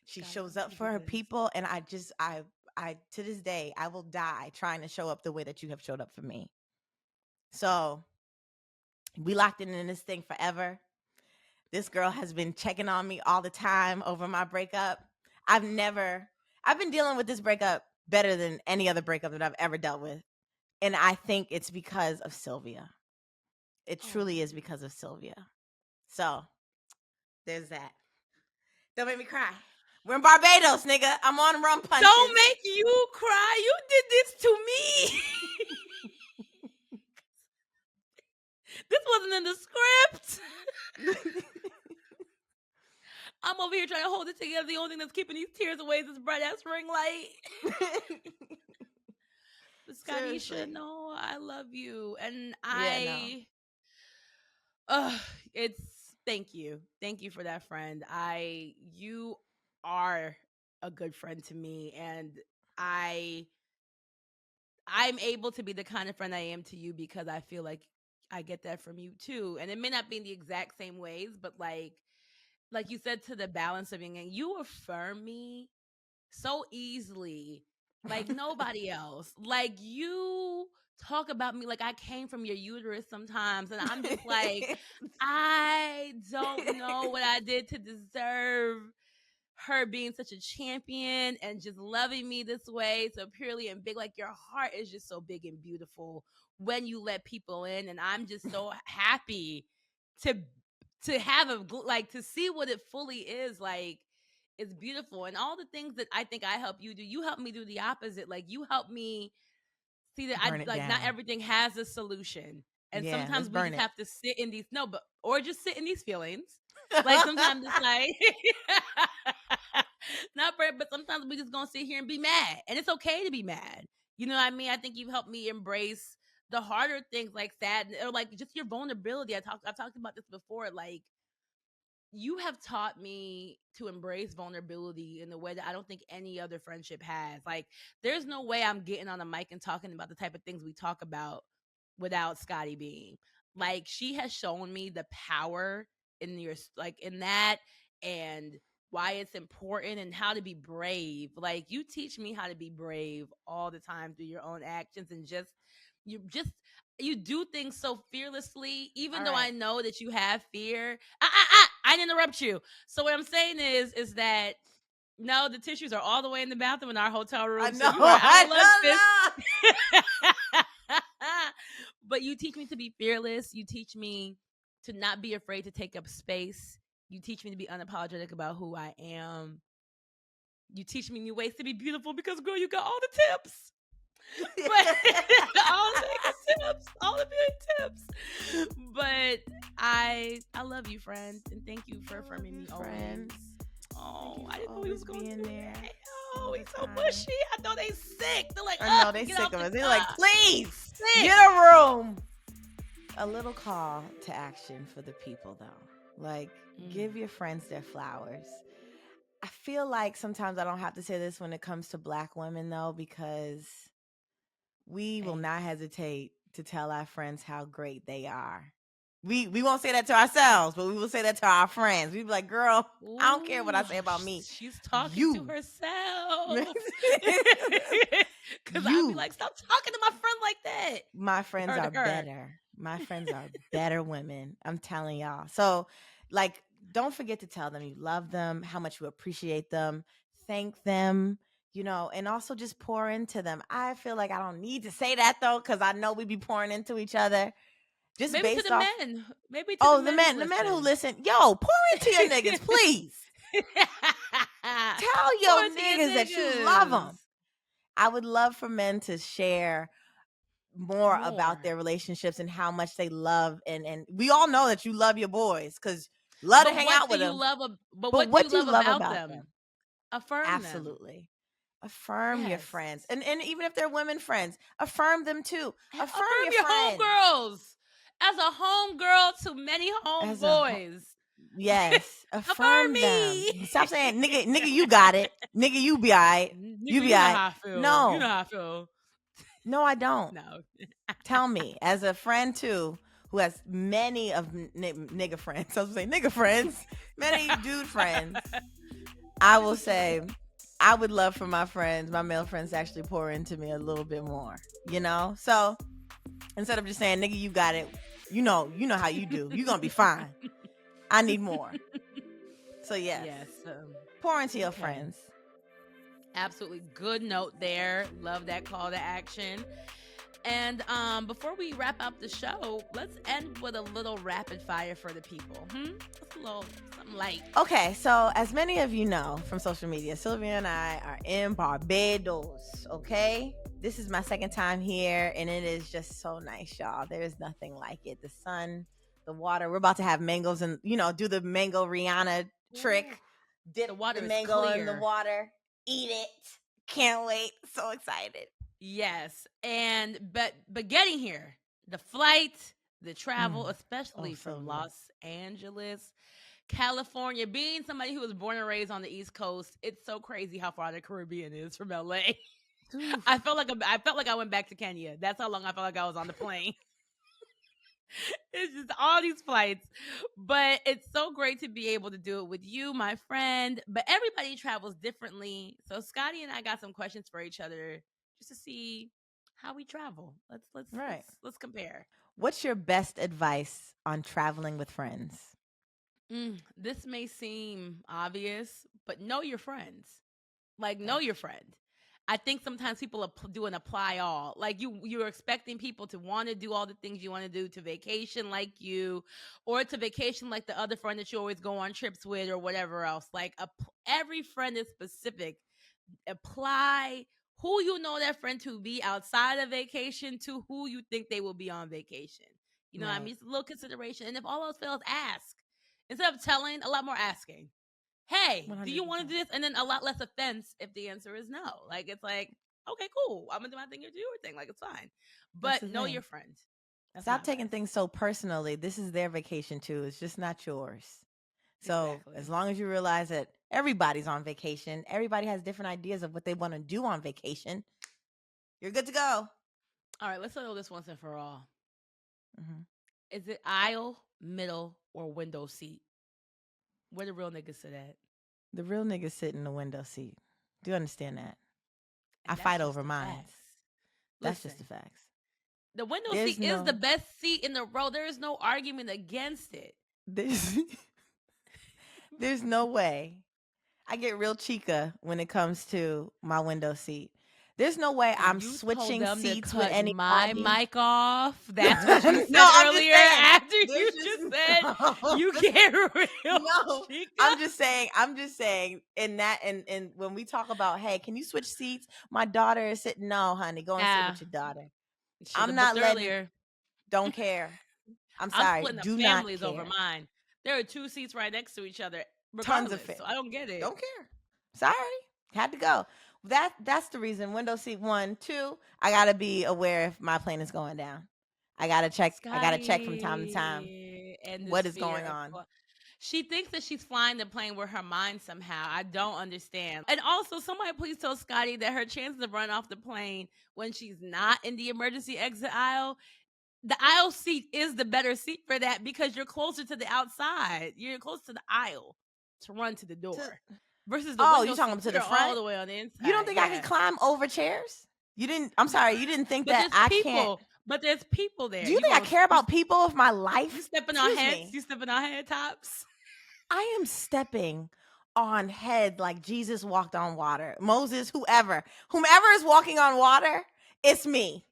She shows up for her people, and I to this day, I will die trying to show up the way that you have showed up for me. So we locked in this thing forever. This girl has been checking on me all the time over my breakup. I've been dealing with this breakup better than any other breakup that I've ever dealt with. And I think it's because of Sylvia. It truly is because of Sylvia. So there's that. Don't make me cry. We're in Barbados, nigga. I'm on rum punches. Don't make you cry. You did this to me. This wasn't in the script. I'm over here trying to hold it together. The only thing that's keeping these tears away is this bright ass ring light. But Scottie, you should know I love you, and it's thank you for that friend. You are a good friend to me, and I'm able to be the kind of friend I am to you because I feel like I get that from you too. And it may not be in the exact same ways, but like you said, to the balance of being, and you affirm me so easily, like nobody else. Like you talk about me like I came from your uterus sometimes, and I'm just like, I don't know what I did to deserve her being such a champion and just loving me this way so purely and big. Like your heart is just so big and beautiful when you let people in, and I'm just so happy to have to see what it fully is like. It's beautiful, and all the things that I think I help you do, you help me do the opposite. Like you help me see that not everything has a solution, and sometimes we just have to sit in these or just sit in these feelings. Like sometimes it's like not bread, but sometimes we just gonna sit here and be mad, and it's okay to be mad. You know what I mean? I think you've helped me embrace the harder things like sadness or like just your vulnerability. I've talked about this before. Like, you have taught me to embrace vulnerability in a way that I don't think any other friendship has. Like, there's no way I'm getting on a mic and talking about the type of things we talk about without Scottie being. Like, she has shown me the power in your, like, in that, and why it's important and how to be brave. Like, you teach me how to be brave all the time through your own actions, and just you do things so fearlessly, even All though I right. know that you have fear. I didn't interrupt you. So what I'm saying is that no, the tissues are all the way in the bathroom in our hotel room. I So know. you are out of luck, I sis. But you teach me to be fearless. You teach me to not be afraid to take up space. You teach me to be unapologetic about who I am. You teach me new ways to be beautiful because, girl, you got all the tips. But all the tips, all the big tips. But I love you, friend, and thank you for affirming me always. Oh, I didn't know he was going to be there. Oh, he's so mushy. I know they sick. They're like, I know they get sick off of the us. They're like, cup. please Sick. get a room. A little call to action for the people, though. Like, give your friends their flowers. I feel like sometimes I don't have to say this when it comes to Black women, though, because we will not hesitate to tell our friends how great they are. We won't say that to ourselves, but we will say that to our friends. We'd be like, girl, I don't care what I say about me. She's talking to herself. Because I'd be like, stop talking to my friend like that. My friends are better. My friends are better women. I'm telling y'all. So, like, don't forget to tell them you love them, how much you appreciate them, thank them, and also just pour into them. I feel like I don't need to say that, though, because I know we be pouring into each other. Just maybe based to the off, men. Maybe to the men who listen. Yo, pour into your niggas, please. Tell your niggas that you love them. I would love for men to share more about their relationships and how much they love, and we all know that you love your boys because love to hang out with them. But what do you love about them? Affirm Absolutely. them. Affirm your friends, and even if they're women friends, affirm them too. Affirm your homegirls. As a homegirl to many homeboys. Yes, affirm them. Stop saying nigga, you got it. Nigga, you be all right. You be all right. No. You know how I feel. No, I don't. No. Tell me, as a friend too, who has many of nigga friends. I was saying nigga friends, many dude friends. I will say, I would love for my male friends, to actually pour into me a little bit more. So instead of just saying nigga, you got it. You know how you do. You're gonna be fine. I need more. So yes, pour into your friends. Absolutely good note there. Love that call to action. And before we wrap up the show, let's end with a little rapid fire for the people. Just a little something light. Okay, so as many of you know from social media, Sylvia and I are in Barbados. Okay, this is my second time here, and it is just so nice, y'all. There is nothing like it. The sun, the water. We're about to have mangoes and do the mango Rihanna trick. Dip the water the mango is clear. in the water. Eat it. Can't wait. So excited. Yes. And but getting here, the flight, the travel, especially from Los Angeles, California, being somebody who was born and raised on the East Coast, it's so crazy how far the Caribbean is from LA. I felt like I went back to Kenya. That's how long I felt like I was on the plane. It's just all these flights, but it's so great to be able to do it with you, my friend. But everybody travels differently, so Scottie and I got some questions for each other just to see how we travel. Let's compare. What's your best advice on traveling with friends? This may seem obvious, but know your friends. Like, know your friend. I think sometimes people do an apply all. Like, you're expecting people to want to do all the things you want to do, to vacation like you, or to vacation like the other friend that you always go on trips with, or whatever else. Like, every friend is specific. Apply who you know that friend to be outside of vacation to who you think they will be on vacation. You know what I mean? It's a little consideration. And if all else fails, ask. Instead of telling, a lot more asking. Hey, 100%. Do you want to do this? And then a lot less offense if the answer is no. Like, it's like, Okay, cool. I'm gonna do my thing, you do your thing. Like, it's fine. That's But the know your thing. friends. That's my Stop taking advice. things so personally. This is their vacation too. It's just not yours. So Exactly. as long as you realize that everybody's on vacation, everybody has different ideas of what they want to do on vacation, you're good to go. All right, let's settle this once and for all. Mm-hmm. Is it aisle, middle, or window seat? Where the real niggas sit at? The real niggas sit in the window seat. Do you understand that? I And that's fight just over the mines. facts. That's just the Listen, facts. the window There's seat is the no best seat in the row. There is no argument against it. there's there's no way. I get real chica when it comes to my window seat. There's no way And I'm you told switching them to seats with cut my anybody. mic off. No, That's what you said I'm just earlier saying. after There's you just just said no. you get real No, chica. I'm just saying in that and when we talk about, hey, can you switch seats? My daughter is sitting. No, honey, go and sit with your daughter. Should I'm have not booked letting, earlier. don't care. I'm I'm sorry, splitting the do not families over care. mine. There are 2 seats right next to each other, Tons of regardless. fit. So I don't get it. Don't care. Sorry. Had to go. That's the reason. Window seat 1, 2, I gotta be aware if my plane is going down. I gotta check from time to time Scotty and this what is fear going of on. she thinks that she's flying the plane with her mind somehow. I don't understand. And also, somebody please tell Scotty that her chances of running off the plane when she's not in the emergency exit aisle, the aisle seat is the better seat for that because you're closer to the outside. You're close to the aisle to run to the door. Versus the Oh, window you talking seat, to we're the all front? the way on the You don't inside. think I Yeah. can climb over chairs? I'm sorry, you didn't think But that there's I can't. people. But there's people there. Do you think I care about people of my You life? stepping on Excuse heads? me. You stepping on head tops? I am stepping on head like Jesus walked on water. Moses, whoever is walking on water, it's me.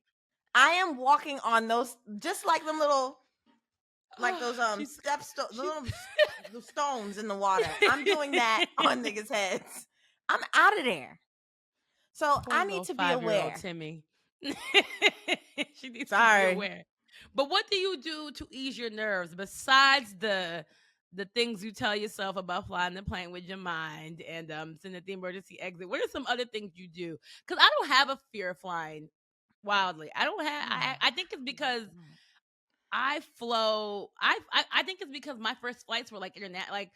I am walking on those, just like them little, like those the stones in the water. I'm doing that on niggas' heads. I'm out of there. So Poor I little need to be 5-year-old aware. Timmy. She needs to be Sorry. aware. But what do you do to ease your nerves besides the things you tell yourself about flying the plane with your mind and sitting at the emergency exit? What are some other things you do? Because I don't have a fear of flying wildly. I don't have. I think it's because I flow. I think it's because my first flights were like internet. Like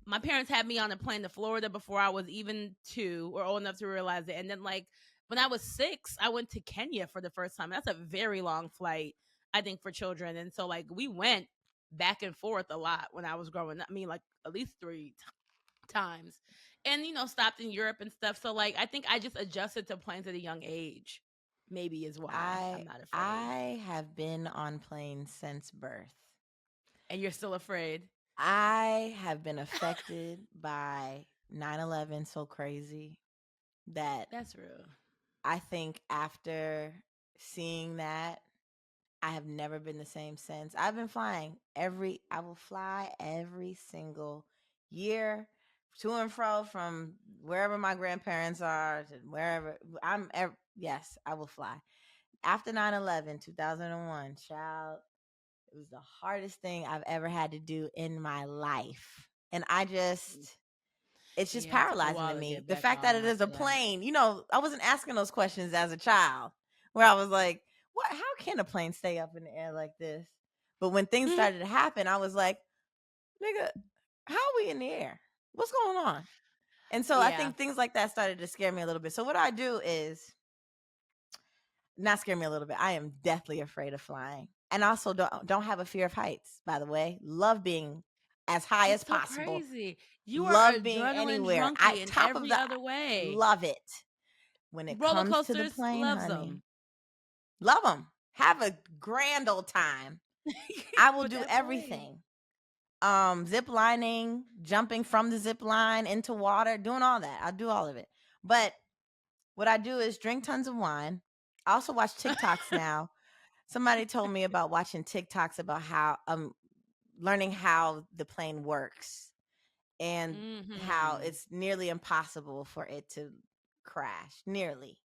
my parents had me on a plane to Florida before I was even 2 or old enough to realize it. And then like when I was 6, I went to Kenya for the first time. That's a very long flight, I think, for children. And so like we went back and forth a lot when I was growing up. I mean, like at least 3 times. And stopped in Europe and stuff. So like I think I just adjusted to planes at a young age. Maybe is why I'm not afraid. I have been on planes since birth. And you're still afraid? I have been affected by 9/11 so crazy that That's real. I think after seeing that, I have never been the same since. I've been flying I will fly every single year to and fro from wherever my grandparents are to wherever yes, I will fly. After 9/11, 2001, child, it was the hardest thing I've ever had to do in my life. And it's just paralyzing to me. The fact that it is a plane, I wasn't asking those questions as a child where I was like, how can a plane stay up in the air like this? But when things started to happen, I was like, nigga, how are we in the air? What's going on? And so I think things like that started to scare me a little bit. So what I do is not scare me a little bit. I am deathly afraid of flying. And also don't have a fear of heights, by the way. Love being as high as possible. Crazy. You Love are being adrenaline anywhere. junkie in Top every of the other way. love it. When it Roller comes to the coasters, plane, loves honey, them. love them. Have a grand old time. I will do everything. Zip lining, jumping from the zip line into water, doing all that. I'll do all of it. But what I do is drink tons of wine. I also watch TikToks now. Somebody told me about watching TikToks about how learning how the plane works and how it's nearly impossible for it to crash. Nearly.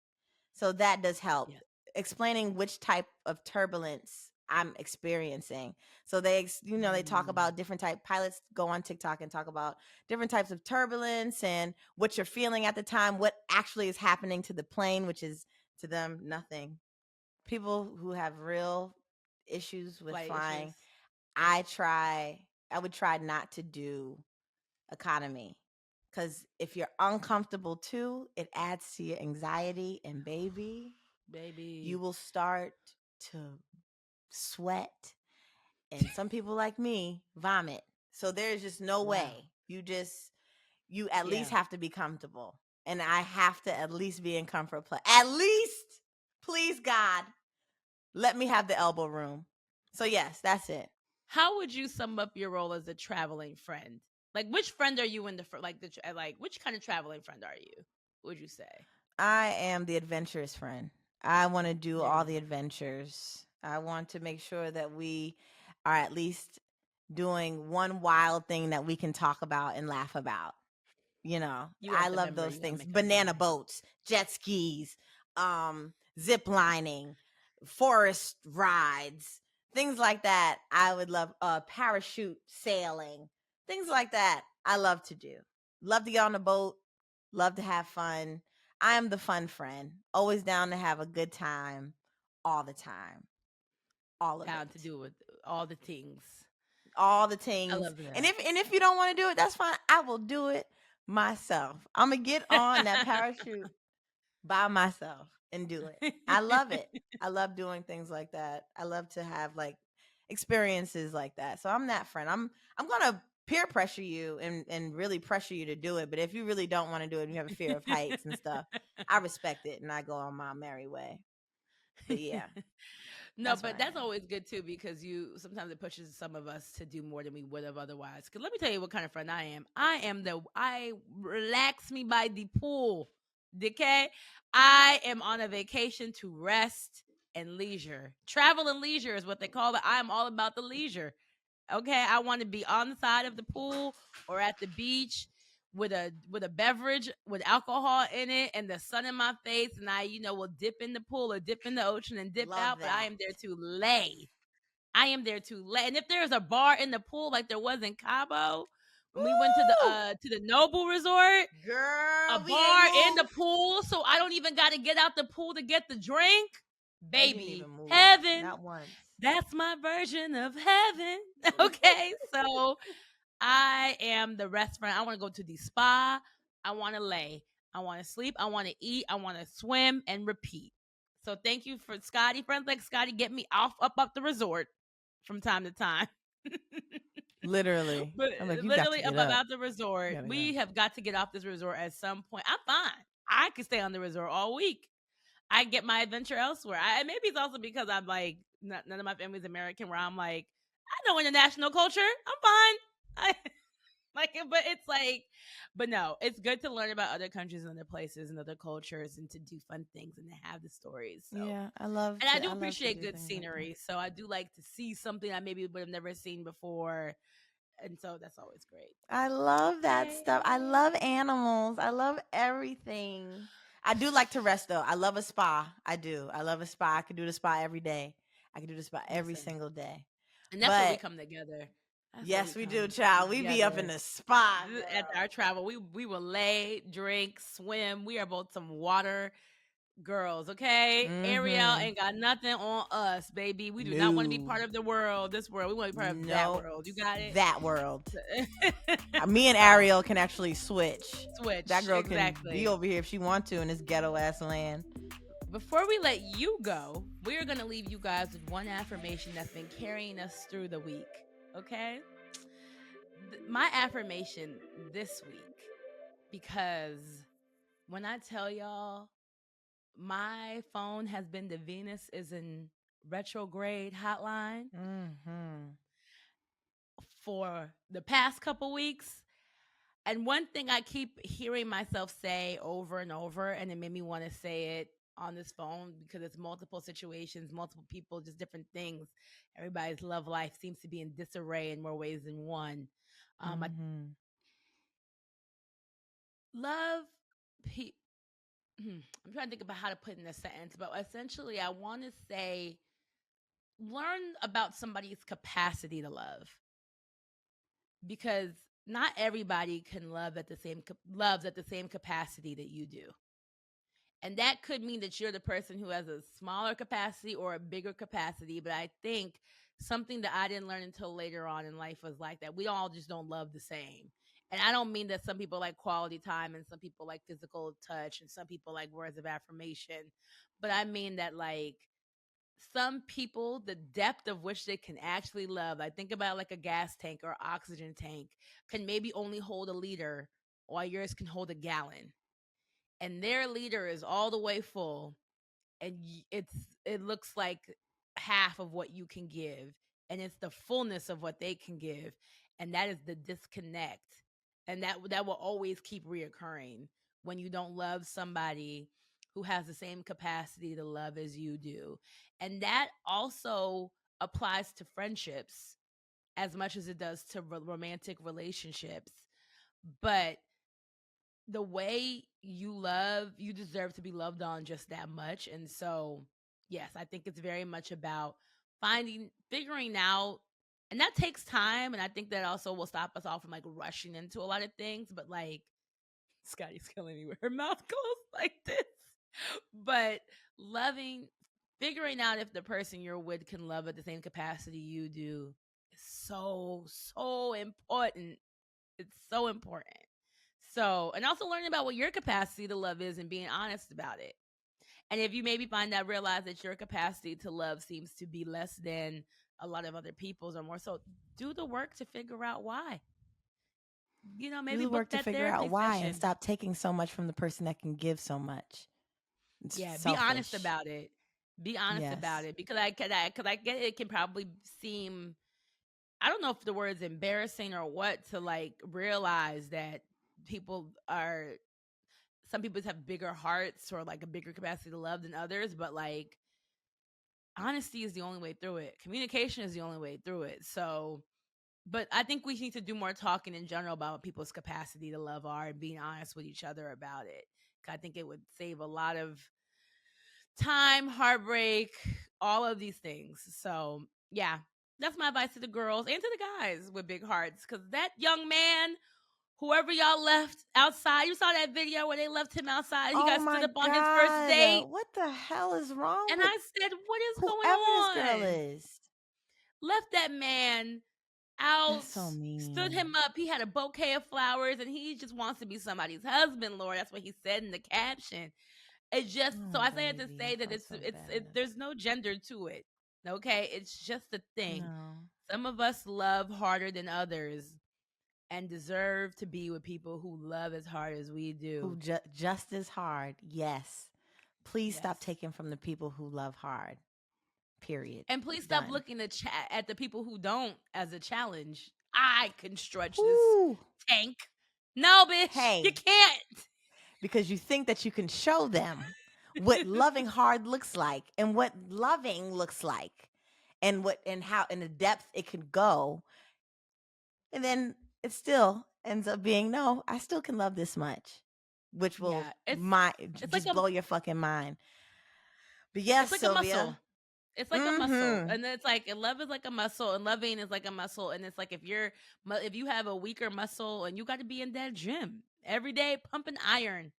So that does help. Explaining which type of turbulence I'm experiencing. So they they talk about different pilots go on TikTok and talk about different types of turbulence and what you're feeling at the time, what actually is happening to the plane, which is to them nothing. People who have real issues with Flight flying, issues. I would try not to do economy, because if you're uncomfortable too, it adds to your anxiety, and baby, you Baby. will start to sweat, and some people like me vomit. So there's just no Wow. way. You at least Yeah. have to be comfortable, and I have to at least be in comfort place. At least, please God, let me have the elbow room. So yes, that's it. How would you sum up your role as a traveling friend? Like, which friend are you in the like? Which kind of traveling friend are you? Would you say? I am the adventurous friend. I want to do There you all go. the adventures. I want to make sure that we are at least doing one wild thing that we can talk about and laugh about. You I got the love member. those You gotta things. make up Banana member. boats, jet skis, zip lining, forest rides, things like that. I would love parachute sailing, things like that. I love to do. Love to get on a boat, love to have fun. I am the fun friend, always down to have a good time all the time. All of Down to it. do with all the things. All the I things. love And that. if you don't want to do it, that's fine. I will do it myself. I'm gonna get on that parachute by myself and do it. I love it. I love doing things like that. I love to have like experiences like that. So I'm that friend. I'm gonna peer pressure you and really pressure you to do it. But if you really don't want to do it and you have a fear of heights and stuff, I respect it and I go on my merry way. But yeah, No, that's what but I that's am. always good too because you sometimes it pushes some of us to do more than we would have otherwise. Because let me tell you what kind of friend I am. I relax me by the pool. Okay, I am on a vacation to rest and leisure. Travel and leisure is what they call it. I am all about the leisure. Okay, I want to be on the side of the pool or at the beach with a beverage with alcohol in it and the sun in my face, and I will dip in the pool or dip in the ocean and dip Love out, but I that. am there to lay. I am there to lay. And if there's a bar in the pool like there was in Cabo when we went Woo! to the Noble Resort, a Girl, we didn't bar in the move. pool, so I don't even got to get out the pool to get the drink. We didn't Baby, even move. heaven. Not once. That's my version of heaven. Okay, so I am the restaurant. I want to go to the spa. I want to lay. I want to sleep. I want to eat. I want to swim and repeat. So thank you for Scottie. Friends like Scottie get me up the resort from time to time. Literally. But I'm like, you got to literally get up up. out the You resort. gotta go. We have got to get off this resort at some point. I'm fine. I could stay on the resort all week. I get my adventure elsewhere. Maybe it's also because I'm like none of my family's American. Where I'm like, I know international culture. I'm fine. But it's like, but no, it's good to learn about other countries and other places and other cultures and to do fun things and to have the stories. So, Yeah, and I do I love to appreciate do good things like that. scenery. So I do like to see something I maybe would have never seen before, and so that's always great. I love that stuff. I Yay. love animals. I love everything. I do like to rest though. I love a spa. I do. I love a spa. I could do the spa every day. I could do the spa every Listen, single day. and that's where we But come together. That's where we yes, we do, come child. We be up in together. the spa, At our girl. travel, we will lay, drink, swim. We are both some water girls, okay? Ariel Mm-hmm. ain't got nothing on us, baby. We do not want to be No. part of the world, this world. We want to be part of that Nope. world. You got it? That world. Me and So, Ariel can actually switch. That switch. girl can be Exactly. over here if she want to in this ghetto ass land. Before we let you go, we are going to leave you guys with one affirmation that's been carrying us through the week, okay? My affirmation this week, because when I tell y'all, my phone has been the Venus is in retrograde hotline Mm-hmm. for the past couple weeks. And one thing I keep hearing myself say over and over, and it made me want to say it on this phone because it's multiple situations, multiple people, just different things. Everybody's love life seems to be in disarray in more ways than one. I Mm-hmm. love people. I'm trying to think about how to put in a sentence, but essentially, I want to say learn about somebody's capacity to love, because not everybody can love at the same loves at the same capacity that you do. And that could mean that you're the person who has a smaller capacity or a bigger capacity. But I think something that I didn't learn until later on in life was like that. We all just don't love the same. And I don't mean that some people like quality time and some people like physical touch and some people like words of affirmation. But I mean that, like, some people, the depth of which they can actually love, I think about like a gas tank or oxygen tank, can maybe only hold a liter, while yours can hold a gallon, and their leader is all the way full, and it looks like half of what you can give, and it's the fullness of what they can give, and that is the disconnect. And that will always keep reoccurring when you don't love somebody who has the same capacity to love as you do. And that also applies to friendships as much as it does to romantic relationships. But the way you love, you deserve to be loved on just that much. And so, yes, I think it's very much about figuring out, and that takes time. And I think that also will stop us all from like rushing into a lot of things. But like, Scottie's killing me with her mouth closed like this. But loving, figuring out if the person you're with can love at the same capacity you do is so, so important. It's so important. So, and also learning about what your capacity to love is and being honest about it. And if you maybe realize that your capacity to love seems to be less than a lot of other people's or more so, do the work to figure out why. Do Maybe the book work to that figure out therapy why and session. stop taking so much from the person that can give so much. It's Yeah, be honest selfish. about it. Be honest about Yes. it, because I get it can probably seem, I don't know if the word's embarrassing or what, to like realize that people are some people have bigger hearts or like a bigger capacity to love than others, but like honesty is the only way through it. Communication is the only way through it. So, but I think we need to do more talking in general about what people's capacity to love are and being honest with each other about it. I think it would save a lot of time, heartbreak, all of these things. So, yeah, that's my advice to the girls and to the guys with big hearts, because that young man, whoever y'all left outside, you saw that video where they left him outside. He Oh got stood my up on his first God. date. What the hell is wrong And with I said, what is going whoever this girl on? is? Left that man That's out, so stood mean. him up. He had a bouquet of flowers and he just wants to be somebody's husband, Lord. That's what he said in the caption. It just, so Oh, I say it to baby. I say that felt so bad. there's no gender to it. Okay. It's just a thing. No. Some of us love harder than others and deserve to be with people who love as hard as we Who do. just as hard. Yes. Please Yes. stop taking from the people who love hard. Period. And please stop Done. looking at the people who don't as a challenge. I can stretch this Woo. tank. No, bitch, you Hey, can't. because you think that you can show them what loving hard looks like and what loving looks like and what and how in the depth it could go. And then it still ends up being, no, I still can love this much, which will Yeah, it's like just a blow your fucking mind. But yes, it's like a Sylvia. muscle. It's like a muscle, Mm-hmm. and it's like, and love is like a muscle, and loving is like a muscle, and it's like if you have a weaker muscle, and you got to be in that gym every day pumping iron,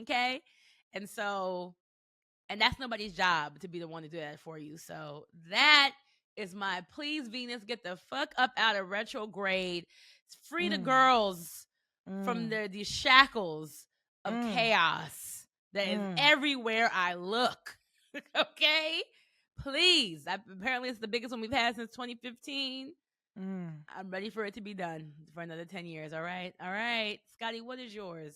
okay, and so, and that's nobody's job to be the one to do that for you. So that is my please, Venus, get the fuck up out of retrograde. Free the Mm, girls from mm, these shackles of mm, chaos that is mm, everywhere I look. Okay? Please. Apparently, it's the biggest one we've had since 2015. mm. I'm ready for it to be done for another 10 years. All right. All right. Scottie, what is yours?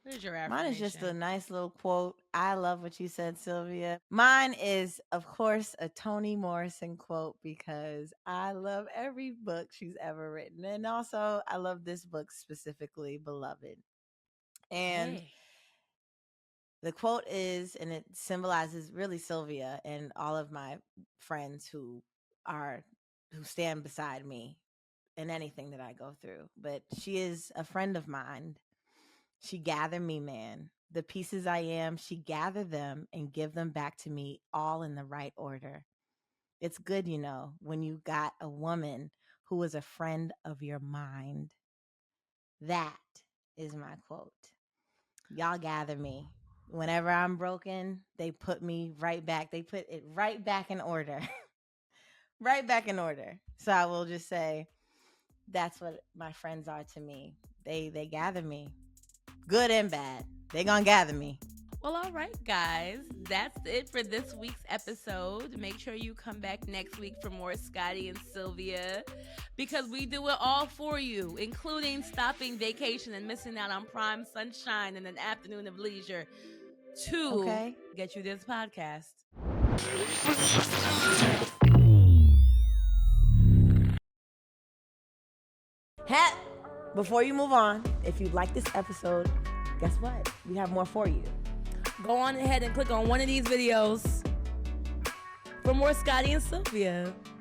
What is your Mine is just a affirmation? nice little quote. I love what you said, Sylvia. Mine is, of course, a Toni Morrison quote because I love every book she's ever written. And also, I love this book specifically, Beloved. And Hey. the quote is, and it symbolizes really Sylvia and all of my friends who stand beside me in anything that I go through. But she is a friend of mine. She gathered me, man. The pieces I am, she gathered them and give them back to me all in the right order. It's good, when you got a woman who is a friend of your mind. That is my quote. Y'all gather me. Whenever I'm broken, they put me right back. They put it right back in order. Right back in order. So I will just say that's what my friends are to me. They gather me. Good and bad. They gonna gather me. Well, all right, guys. That's it for this week's episode. Make sure you come back next week for more Scottie and Sylvia, because we do it all for you, including stopping vacation and missing out on prime sunshine and an afternoon of leisure to get you this podcast. Before you move on, if you like this episode, guess what? We have more for you. Go on ahead and click on one of these videos for more Scottie and Sylvia.